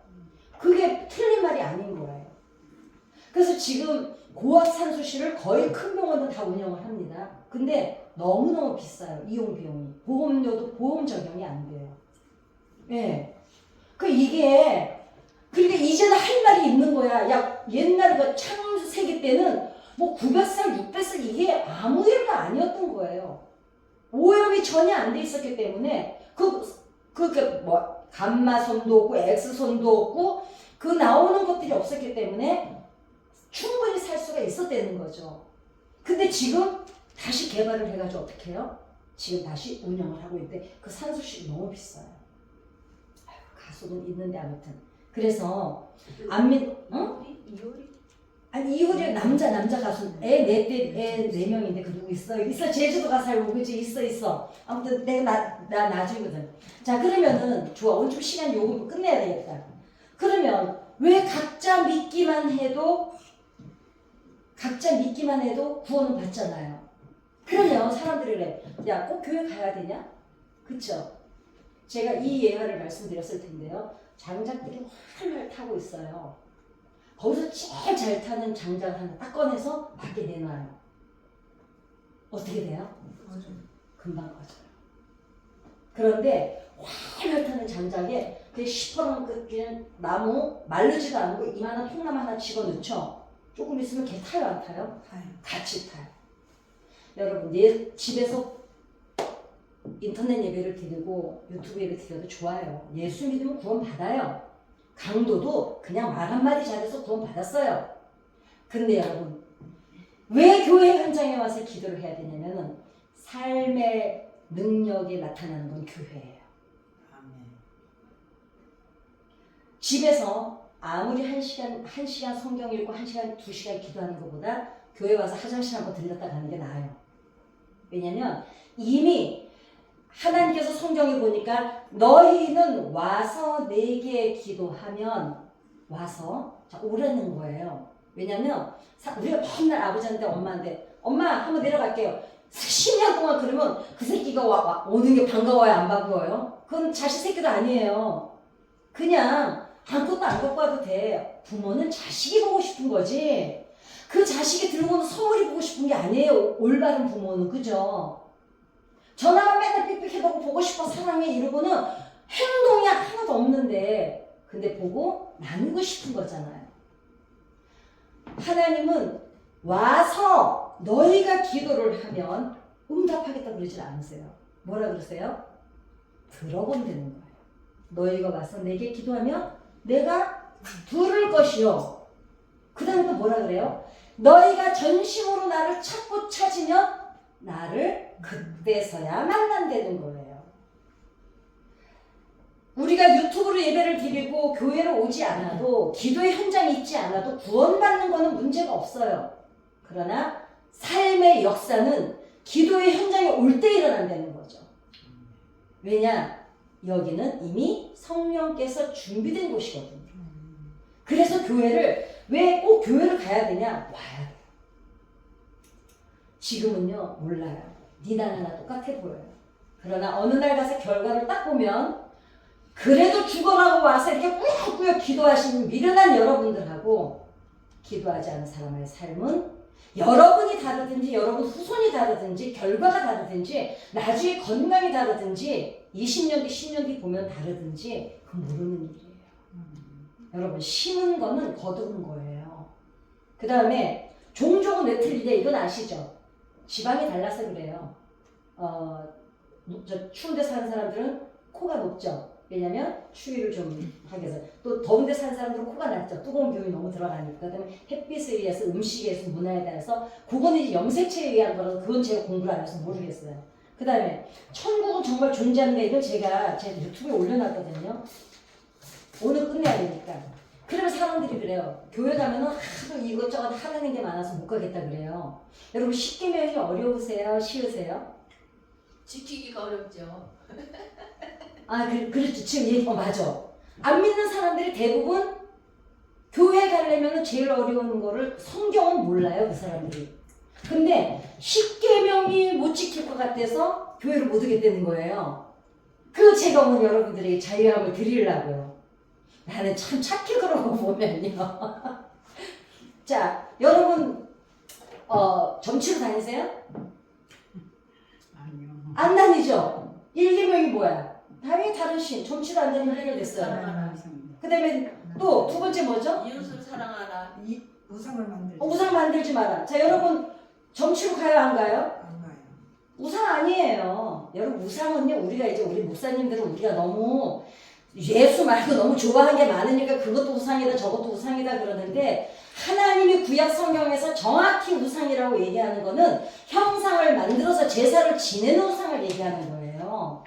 그게 틀린 말이 아닌 거예요. 그래서 지금 고압산소실을 거의 큰 병원은 다 운영을 합니다. 근데 너무너무 비싸요. 이용 비용이. 보험료도 보험 적용이 안 돼요. 예. 그러니까 이제는 할 말이 있는 거야. 야, 옛날에 창세기 때는 900살, 600살 이게 아무 일도 아니었던 거예요. 오염이 전혀 안 돼 있었기 때문에 감마선도 없고 X선도 없고 그 나오는 것들이 없었기 때문에 충분히 살 수가 있었다는 거죠. 근데 지금 다시 개발을 해가지고 어떻게 해요? 지금 다시 운영을 하고 있는데 그 산소실이 너무 비싸요. 가수는 있는데 아무튼. 그래서 이효리 남자 가수 애 4명인데 그 누구 있어 제주도 가 살고 그치 있어 아무튼 내가 나중이거든. 자 그러면은 좋아 오늘 좀 시간 요금 끝내야 되겠다. 그러면 왜 각자 믿기만 해도 구원은 받잖아요. 그러면 사람들이 그래 야 꼭 교회 가야 되냐? 그쵸? 제가 이 예화를 말씀드렸을 텐데요. 장작들이 활활 타고 있어요. 거기서 제일 잘 타는 장작을 하나 딱 꺼내서 밖에 내놔요. 어떻게 돼요? 금방 꺼져요. 그런데 활활 타는 장작에 그 시퍼런 그냥 나무 마르지도 않고 이만한 통나무 하나 집어넣죠. 조금 있으면 걔 타요 안 타요? 타요. 같이 타요. 여러분 집에서 인터넷 예배를 드리고 유튜브 예배 드려도 좋아요. 예수 믿으면 구원 받아요. 강도도 그냥 말 한마디 잘해서 구원 받았어요. 근데 여러분 왜 교회 현장에 와서 기도를 해야 되냐면은 삶의 능력이 나타나는 건 교회예요. 아멘. 집에서 아무리 1시간 성경 읽고 1시간, 2시간 기도하는 것보다 교회 와서 화장실 한번 들렸다 가는 게 나아요. 왜냐면 이미 하나님께서 성경에 보니까 너희는 와서 내게 기도하면 와서 오라는 거예요. 왜냐면 우리가 맨날 아버지한테 엄마한테 엄마 한번 내려갈게요. 10년 동안 그러면 그 새끼가 오는 게 반가워요 안 반가워요? 그건 자식 새끼도 아니에요. 그냥 아무것도 안 갖고 와도 돼. 부모는 자식이 보고 싶은 거지 그 자식이 들고 오는 선물이 보고 싶은 게 아니에요. 올바른 부모는. 그죠? 전화만 맨날 삑삑해도 보고 싶어 사랑해 이러고는 행동이 하나도 없는데 근데 보고 나누고 싶은 거잖아요. 하나님은 와서 너희가 기도를 하면 응답하겠다 그러질 않으세요. 뭐라 그러세요? 들어본다는 거예요. 너희가 와서 내게 기도하면 내가 들을 것이요. 그 다음에 또 뭐라 그래요? 너희가 전심으로 나를 찾고 찾으면 나를 그때서야 만난다는 거예요. 우리가 유튜브로 예배를 드리고 교회로 오지 않아도 기도의 현장에 있지 않아도 구원받는 거는 문제가 없어요. 그러나 삶의 역사는 기도의 현장에 올 때 일어난다는 거죠. 왜냐? 여기는 이미 성령께서 준비된 곳이거든요. 그래서 교회를 왜 꼭 교회를 가야 되냐? 와야 돼요. 지금은요 몰라요. 니나 나나 똑같아 보여요. 그러나 어느 날 가서 결과를 딱 보면 그래도 죽어라고 와서 이렇게 꾸역꾸역 기도하시는 미련한 여러분들하고 기도하지 않은 사람의 삶은 여러분이 다르든지 여러분 후손이 다르든지 결과가 다르든지 나중에 건강이 다르든지 20년 뒤 10년 뒤 보면 다르든지 그 모르는 일이에요. 여러분 심은 거는 거두는 거예요. 그 다음에 종종은 왜 틀리냐 이건 아시죠? 지방이 달라서 그래요. 저 추운 데 사는 사람들은 코가 높죠. 왜냐면 추위를 좀 하게 해서 또 더운 데 사는 사람들은 코가 낮죠. 뜨거운 기운이 너무 들어가니까. 그다음에 햇빛에 의해서 음식에 의해서 문화에 대해서 그거는 이제 염색체에 의한 거라서 그건 제가 공부를 안 해서 모르겠어요. 그 다음에 천국은 정말 존재하는 게 이걸 제가 제 유튜브에 올려놨거든요. 오늘 끝내야 되니까. 그러면 사람들이 그래요. 교회 가면은 하도 이것저것 하라는 게 많아서 못 가겠다 그래요. 여러분 십계명이 어려우세요? 쉬우세요? 지키기가 어렵죠. 그렇죠. 지금 맞아. 안 믿는 사람들이 대부분 교회 가려면 제일 어려운 거를 성경은 몰라요, 그 사람들이. 근데 십계명이 못 지킬 것 같아서 교회를 못 오겠다는 거예요. 그 제가 오늘 여러분들에게 자유함을 드리려고요. 나는 참 착해 그런 거 보면요. 자, 여러분 정치로 다니세요? 아니요. 안 다니죠? 1계명이 뭐야? 당연히 다른 신, 정치도 안 다니면 해결됐어요. 사랑하라. 그 다음에 또 두 번째 뭐죠? 이웃을 사랑하라. 이 우상을 만들지. 우상 만들지 마라. 자, 여러분 정치로 가요 안 가요? 안 가요. 우상 아니에요. 여러분 우상은요 우리가 이제 우리 목사님들은 우리가 너무 예수 말고 너무 좋아하는 게 많으니까 그것도 우상이다 저것도 우상이다 그러는데 하나님이 구약 성경에서 정확히 우상이라고 얘기하는 거는 형상을 만들어서 제사를 지내는 우상을 얘기하는 거예요.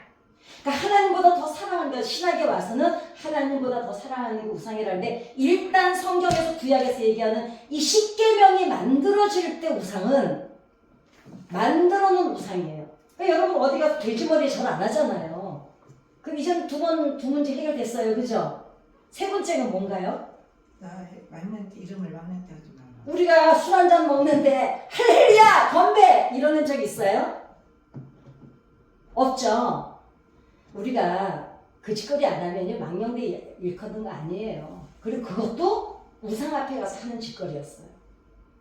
그러니까 하나님보다 더 사랑하는 거 신학에 와서는 하나님보다 더 사랑하는 게 우상이라는데 일단 성경에서 구약에서 얘기하는 이 십계명이 만들어질 때 우상은 만들어 놓은 우상이에요. 그러니까 여러분 어디 가서 돼지머리에 절 안 하잖아요. 그럼 이젠 두 문제 해결됐어요. 그죠? 세 번째는 뭔가요? 나 맞는 이름을 맞는 때 하지 마라. 우리가 술 한잔 먹는데 할렐루야 건배 이러는 적 있어요? 없죠. 우리가 그 짓거리 안 하면요 망령되 일컫는 거 아니에요. 그리고 그것도 우상 앞에 가서 하는 짓거리였어요.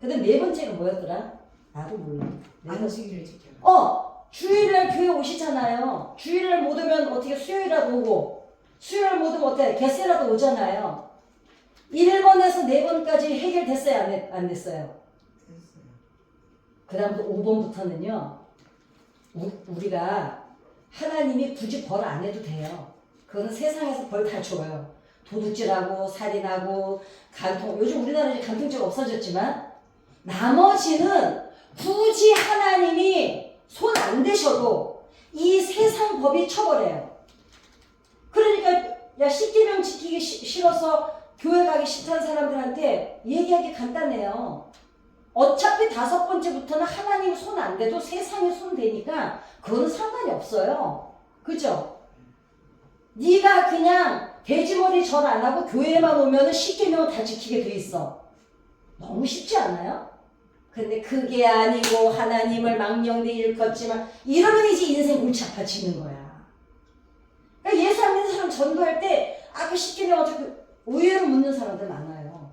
근데 네 번째가 뭐였더라? 나도 몰라. 안식일을 지켜라. 주일날 교회 오시잖아요. 주일날 못 오면 어떻게 수요일이라도 오고 수요일 못 오면 어때? 개세라도 오잖아요. 1번에서 4번까지 해결됐어요? 안 됐어요? 됐어요. 그 다음부터 5번부터는요 우리가 하나님이 굳이 벌 안 해도 돼요. 그거는 세상에서 벌 다 줘요. 도둑질하고 살인하고 간통, 요즘 우리나라에 이제 간통죄가 없어졌지만 나머지는 굳이 하나님이 손 안 대셔도 이 세상 법이 처벌해요. 그러니까 야 십계명 지키기 싫어서 교회 가기 싫다는 사람들한테 얘기하기 간단해요. 어차피 5번째부터는 하나님 손 안 대도 세상에 손 대니까 그거는 상관이 없어요. 그죠? 네가 그냥 돼지머리 절 안 하고 교회만 오면은 십계명을 다 지키게 돼 있어. 너무 쉽지 않아요? 근데 그게 아니고 하나님을 망령되 일컫지만 이러면 이제 인생 골치 아파지는 거야. 그러니까 예수 안 믿는 사람 전도할 때 그 십계명 어차피 의외로 묻는 사람들 많아요.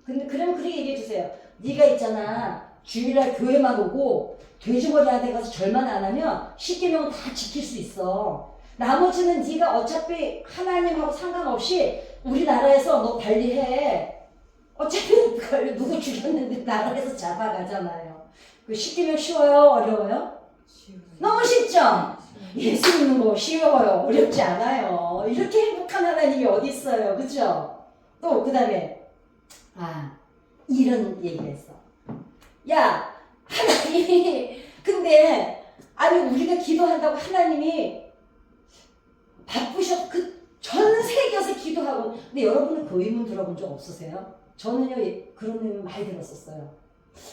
근데 그러면 그렇게 얘기해 주세요. 네가 있잖아 주일날 교회만 오고 돼지머리한테 가서 절만 안 하면 십계명은 다 지킬 수 있어. 나머지는 네가 어차피 하나님하고 상관없이 우리나라에서 너 관리해. 어차피 누구 죽였는데 나라에서 잡아가잖아요. 그 십계명 쉬워요? 어려워요? 쉬워요. 너무 쉽죠? 예수 믿는 거 쉬워요. 어렵지 않아요. 이렇게 행복한 하나님이 어디 있어요. 그죠? 또 그 다음에 이런 얘기를 했어. 야 하나님이 근데 아니 우리가 기도한다고 하나님이 바쁘셔 전 세계에서 기도하고 근데 여러분은 그 의문 들어본 적 없으세요? 저는요 그런 의문 많이 들었었어요.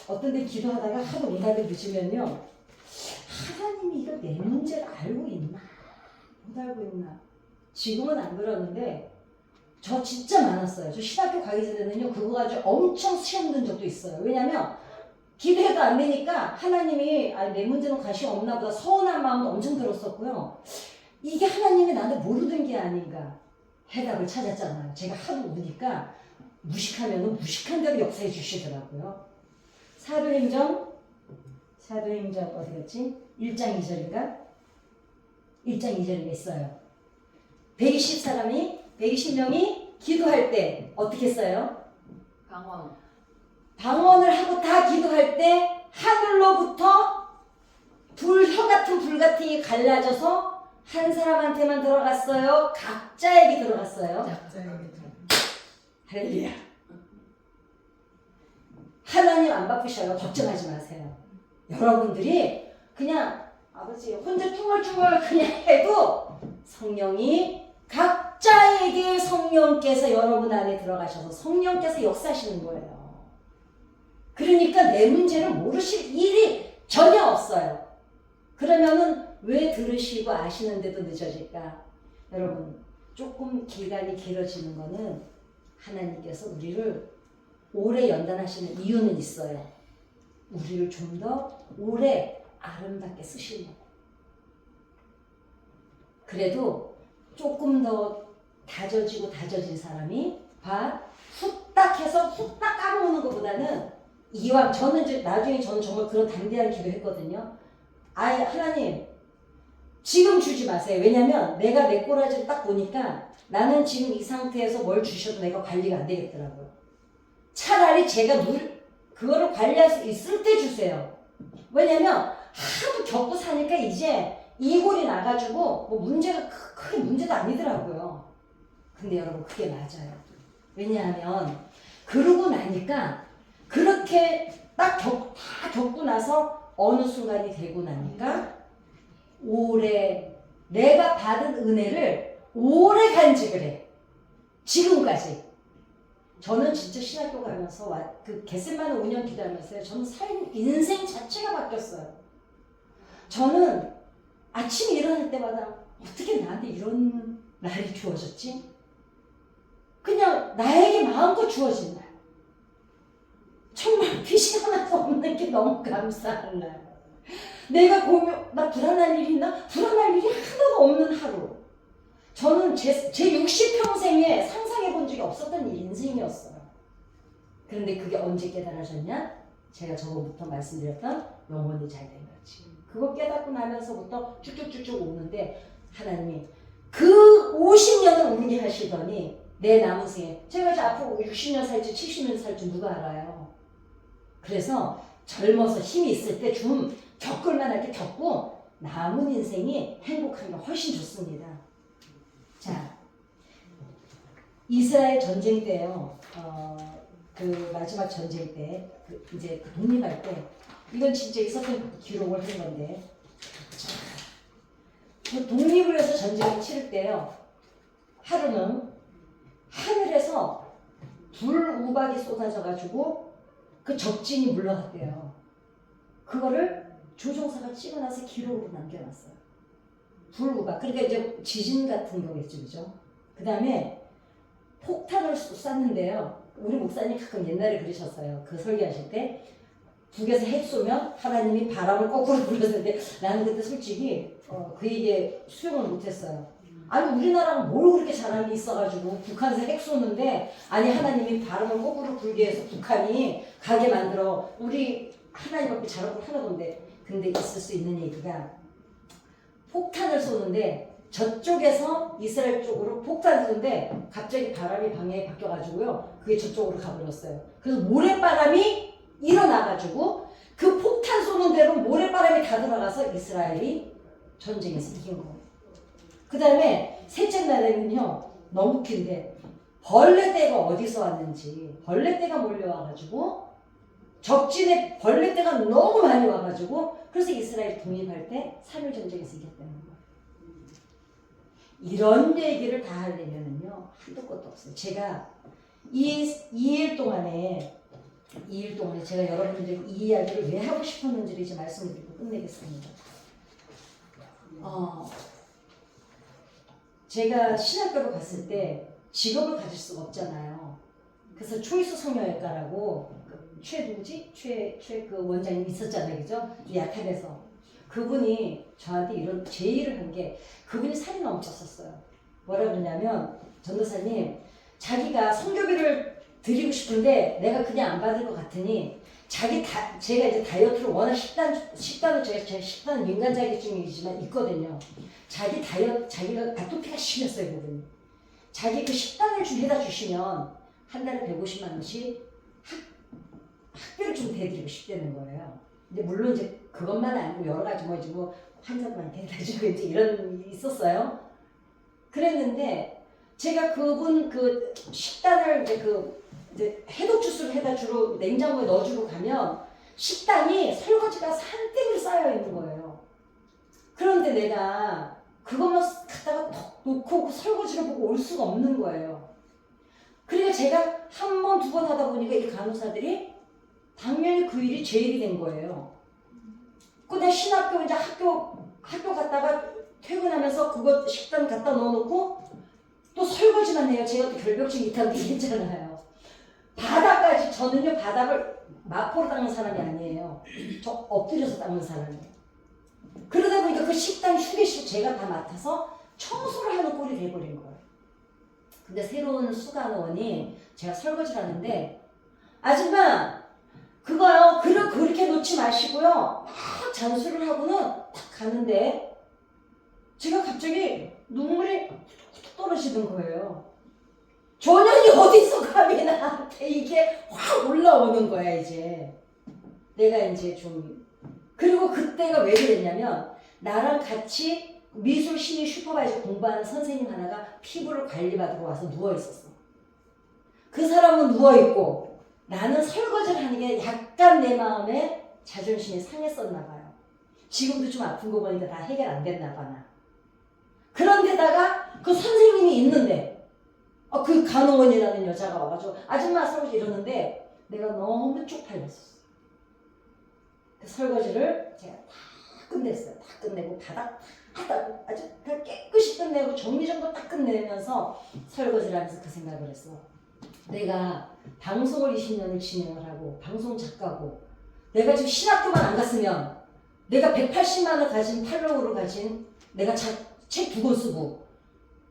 어떤 데 기도하다가 하도 응답이 늦으면요 하나님이 이걸 내 문제를 알고 있나? 못 알고 있나? 지금은 안 그러는데 저 진짜 많았어요. 저 신학교 가기 전에는요 그거 가지고 엄청 시험 든 적도 있어요. 왜냐면 기도해도 안 되니까 하나님이 내 문제는 관심 없나 보다 서운한 마음도 엄청 들었었고요. 이게 하나님이 나한테 모르는 게 아닌가 해답을 찾았잖아요. 제가 하도 우니까 무식하면 무식한 대로 역사해 주시더라고요. 사도행전 어디 갔지? 1장 2절인가? 1장 2절에 있어요. 120명이 기도할 때 어떻게 했어요? 방언을 하고 다 기도할 때 하늘로부터 혀 같은 불 같은 게 갈라져서 한 사람한테만 들어갔어요? 각자에게 들어갔어요? 각자에게 할렐루야. 하나님 안 바쁘셔요. 걱정하지 마세요. 여러분들이 그냥 아버지 혼자 쭈글쭈글 그냥 해도 성령이 각자에게 성령께서 여러분 안에 들어가셔서 성령께서 역사하시는 거예요. 그러니까 내 문제를 모르실 일이 전혀 없어요. 그러면은 왜 들으시고 아시는데도 늦어질까? 여러분 조금 기간이 길어지는 거는 하나님께서 우리를 오래 연단하시는 이유는 있어요. 우리를 좀 더 오래 아름답게 쓰시려고. 그래도 조금 더 다져진 사람이 후딱 해서 후딱 까먹는 것보다는 이왕 저는 이제 나중에 저는 정말 그런 담대한 기도했거든요. 하나님 지금 주지 마세요. 왜냐면 내가 내 꼬라지를 딱 보니까 나는 지금 이 상태에서 뭘 주셔도 내가 관리가 안 되겠더라고요. 차라리 제가 그거를 관리할 수 있을 때 주세요. 왜냐면 하도 겪고 사니까 이제 이골이 나가지고 뭐 문제가 크게 문제도 아니더라고요. 근데 여러분 그게 맞아요. 왜냐하면 그러고 나니까 그렇게 다 겪고 나서 어느 순간이 되고 나니까 오래 내가 받은 은혜를 오래 간직을 해. 지금까지. 저는 진짜 신학교 가면서 그 겟세마네 5년 기도하면서요. 저는 인생 자체가 바뀌었어요. 저는 아침에 일어날 때마다 어떻게 나한테 이런 날이 주어졌지? 그냥 나에게 마음껏 주어진 날. 정말 귀신 하나도 없는 게 너무 감사한 날. 내가 나 불안할 일이 있나? 불안할 일이 하나도 없는 하루. 저는 제 60평생에 상상해 본 적이 없었던 인생이었어요. 그런데 그게 언제 깨달아졌냐? 제가 저번부터 말씀드렸던 영혼이 잘 된 거지. 그거 깨닫고 나면서부터 쭉쭉쭉쭉 오는데 하나님이 그 50년을 울게 하시더니 내 남은 생에 제가 이제 앞으로 60년 살지 70년 살지 누가 알아요. 그래서 젊어서 힘이 있을 때 좀 겪을 만할 때 겪고 남은 인생이 행복한 게 훨씬 좋습니다. 자, 이스라엘 전쟁 때요. 그 마지막 전쟁 때 이제 독립할 때 이건 진짜 있었던 기록을 한 건데 그 독립을 해서 전쟁을 치를 때요. 하루는 하늘에서 불우박이 쏟아져가지고 그 적진이 물러갔대요. 그거를 조종사가 찍어놔서 기록으로 남겨놨어요. 불우박. 그러니까 이제 지진 같은 거겠죠, 그죠? 그 다음에 폭탄을 쐈는데요. 우리 목사님 가끔 옛날에 그러셨어요. 그 설교하실 때 북에서 핵 쏘면 하나님이 바람을 거꾸로 불렀는데 나는 그때 솔직히 그 얘기에 수용을 못했어요. 아니 우리나라는 뭘 그렇게 잘하는 게 있어가지고 북한에서 핵 쏘는데 아니 하나님이 바람을 거꾸로 불게 해서 북한이 가게 만들어. 우리 하나님 앞에 잘할 거 하나도 없는데. 근데 있을 수 있는 얘기가 폭탄을 쏘는데 저쪽에서 이스라엘 쪽으로 폭탄을 쏘는데 갑자기 바람이 방향이 바뀌어가지고요. 그게 저쪽으로 가버렸어요. 그래서 모래바람이 일어나가지고 그 폭탄 쏘는 대로 모래바람이 다 들어가서 이스라엘이 전쟁에서 이긴 거예요. 그 다음에 셋째 날에는요. 너무 웃긴데 벌레떼가 어디서 왔는지 벌레떼가 몰려와가지고 적진에 벌레떼가 너무 많이 와가지고 그래서 이스라엘 독립할 때 3.1 전쟁에서 이겼다는 거예요. 이런 얘기를 다 하려면은요 한도 끝도 없어요. 제가 2일 동안에 제가 여러분들이 이 이야기를 왜 하고 싶었는지를 이제 말씀을 드리고 끝내겠습니다. 제가 신학교로 갔을 때 직업을 가질 수가 없잖아요. 그래서 초이스 성형외과라고 최 누구지? 최 원장님 있었잖아요, 그죠? 야탑에서 그분이 저한테 이런 제의를 한 게 그분이 살이 너무 쪘었어요. 뭐라 그러냐면 전도사님 자기가 성교비를 드리고 싶은데 내가 그냥 안 받을 것 같으니 제가 이제 다이어트를 워낙 식단은 제가 식단은 민간 자격증이지만 있거든요. 자기가 아토피가 심했어요, 그분이. 자기 그 식단을 좀 해다 주시면 한 달에 150만 원씩 학비를 좀 대드리고 싶다는 거예요. 근데 물론 이제 그것만 아니고 여러 가지 뭐 환자들만 대다주고 이제 이런 일이 있었어요. 그랬는데 제가 그분 그 식단을 이제 해독 주스를 해다 주러 냉장고에 넣어주고 가면 식단이 설거지가 산더미로 쌓여 있는 거예요. 그런데 내가 그것만 갖다가 톡 놓고 그 설거지를 보고 올 수가 없는 거예요. 그러니까 제가 한 번, 두 번 하다 보니까 이 간호사들이 당연히 그 일이 제 일이 된 거예요. 내가 신학교 이제 학교 갔다가 퇴근하면서 그거 식단 갖다 넣어놓고 또 설거지만 해요. 제가 또 결벽증 있다고 얘기했잖아요. 바닥까지 저는요 바닥을 마포로 닦는 사람이 아니에요. 저 엎드려서 닦는 사람이에요. 그러다 보니까 그 식당 휴게실 제가 다 맡아서 청소를 하는 꼴이 돼버린 거예요. 근데 새로운 수간원이 제가 설거지를 하는데 아줌마 그거요 그렇게 놓지 마시고요 막 잔수를 하고는 딱 가는데 제가 갑자기 눈물이 툭툭 떨어지는 거예요. 전현이 어디서 감히 나한테 이게 확 올라오는 거야 이제. 내가 이제 좀 그리고 그때가 왜 그랬냐면 나랑 같이 미술 심의 슈퍼바이저 공부하는 선생님 하나가 피부를 관리받으러 와서 누워있었어. 그 사람은 누워있고 나는 설거지를 하는 게 약간 내 마음에 자존심이 상했었나 봐요. 지금도 좀 아픈 거 보니까 다 해결 안 됐나 봐 나. 그런데다가 그 선생님이 있는데 그 간호원이라는 여자가 와가지고 아줌마 설거지 이러는데 내가 너무 쪽팔렸었어. 그 설거지를 제가 다 끝냈어요. 다 끝내고 바닥 아주 다 깨끗이 끝내고 정리정돈 딱 끝내면서 설거지를 하면서 그 생각을 했어. 내가 방송을 20년을 진행을 하고 방송 작가고 내가 지금 신학교만 안 갔으면 내가 180만 원 가진 팔로워를 가진 내가 책 2권 쓰고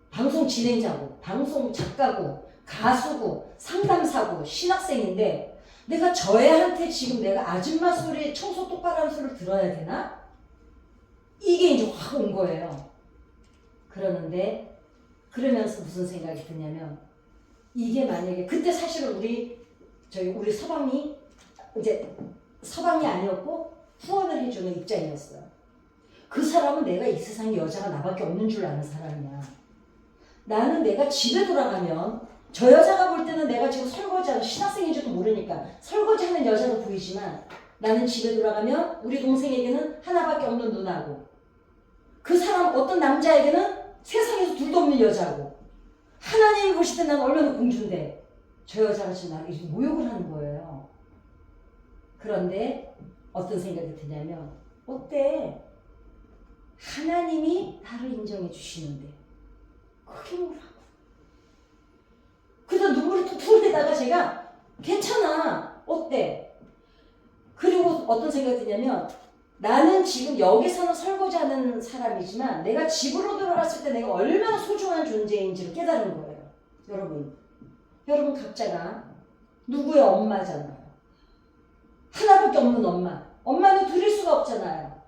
방송 진행자고 방송 작가고 가수고 상담사고 신학생인데 내가 저 애한테 지금 내가 아줌마 소리 청소 똑바로 하는 소리를 들어야 되나? 이게 이제 확 온 거예요. 그러면서 무슨 생각이 드냐면 이게 만약에 그때 사실은 우리 서방이 이제 서방이 아니었고 후원을 해주는 입장이었어요. 그 사람은 내가 이 세상에 여자가 나밖에 없는 줄 아는 사람이야. 나는 내가 집에 돌아가면 저 여자가 볼 때는 내가 지금 설거지하는 신학생인지도 모르니까 설거지하는 여자로 보이지만 나는 집에 돌아가면 우리 동생에게는 하나밖에 없는 누나고 그 사람 어떤 남자에게는 세상에서 둘도 없는 여자고 하나님이 보실 때 난 얼마나 공주인데 저 여자가 지금 나를 이렇게 모욕을 하는 거예요. 그런데 어떤 생각이 드냐면 어때? 하나님이 나를 인정해 주시는데 그게 뭐라고? 그래서 눈물이 툭툭 흘리다가 제가 괜찮아 어때? 그리고 어떤 생각이 드냐면 나는 지금 여기서는 설거지하는 사람이지만 내가 집으로 들어갔을 때 내가 얼마나 소중한 존재인지를 깨달은 거예요. 여러분 각자가 누구의 엄마잖아요. 하나밖에 없는 엄마는 드릴 수가 없잖아요.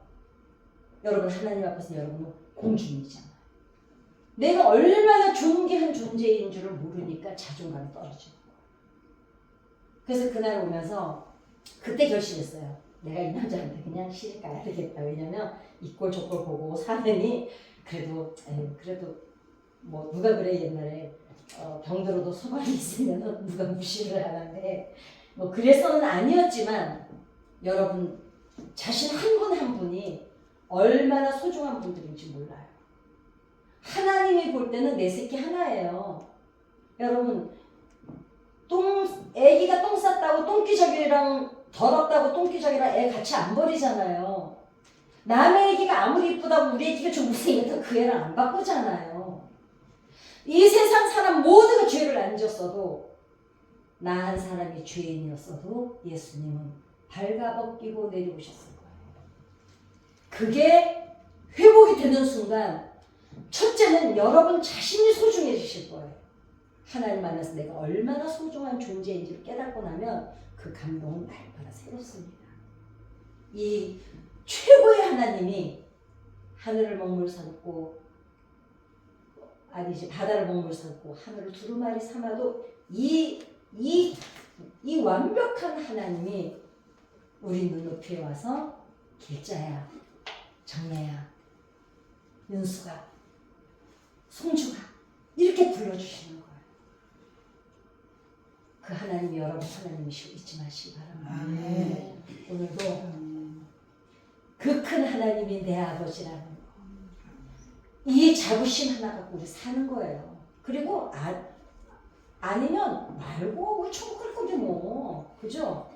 여러분 하나님 앞에서 여러분은 공주님이잖아요. 내가 얼마나 존귀한 존재인 줄을 모르니까 자존감이 떨어지는 거예요. 그래서 그날 오면서 그때 결심했어요. 내가 이 남자한테 그냥 시집 가야 되겠다. 왜냐면 이 꼴 저 꼴 보고 사느니 그래도 뭐 누가 그래 옛날에 병들어도 소망이 있으면 누가 무시를 하는데 뭐 그래서는 아니었지만 여러분 자신 한 분 한 분이 얼마나 소중한 분들인지 몰라요. 하나님이 볼 때는 내 새끼 하나예요. 여러분 애기가 똥 쌌다고 똥기저귀랑 더럽다고 똥기저귀랑 애 같이 안 버리잖아요. 남의 애기가 아무리 이쁘다고 우리 애기가 좀 못생겼다고 그 애랑 안 바꾸잖아요. 이 세상 사람 모두가 죄를 안 지었어도 나 한 사람이 죄인이었어도 예수님은 발가벗기고 내려오셨을 거예요. 그게 회복이 되는 순간 첫째는 여러분 자신이 소중해지실 거예요. 하나님 만나서 내가 얼마나 소중한 존재인지를 깨닫고 나면 그 감동은 날마다 새롭습니다. 이 최고의 하나님이 하늘을 먹물 삼고 아니지 바다를 먹물 삼고 하늘을 두루마리 삼아도 이 완벽한 하나님이 우리 눈높이에 와서 길자야, 정야야, 윤수가, 송주가 이렇게 불러주시는 거예요. 그 하나님이 여러분 하나님이시고 잊지 마시기 바랍니다. 아멘. 오늘도 그 큰 하나님이 내 아버지라는 거. 이 자부심 하나 갖고 우리 사는 거예요. 그리고 아니면 말고 우리 천국 갈 건데 뭐. 그죠?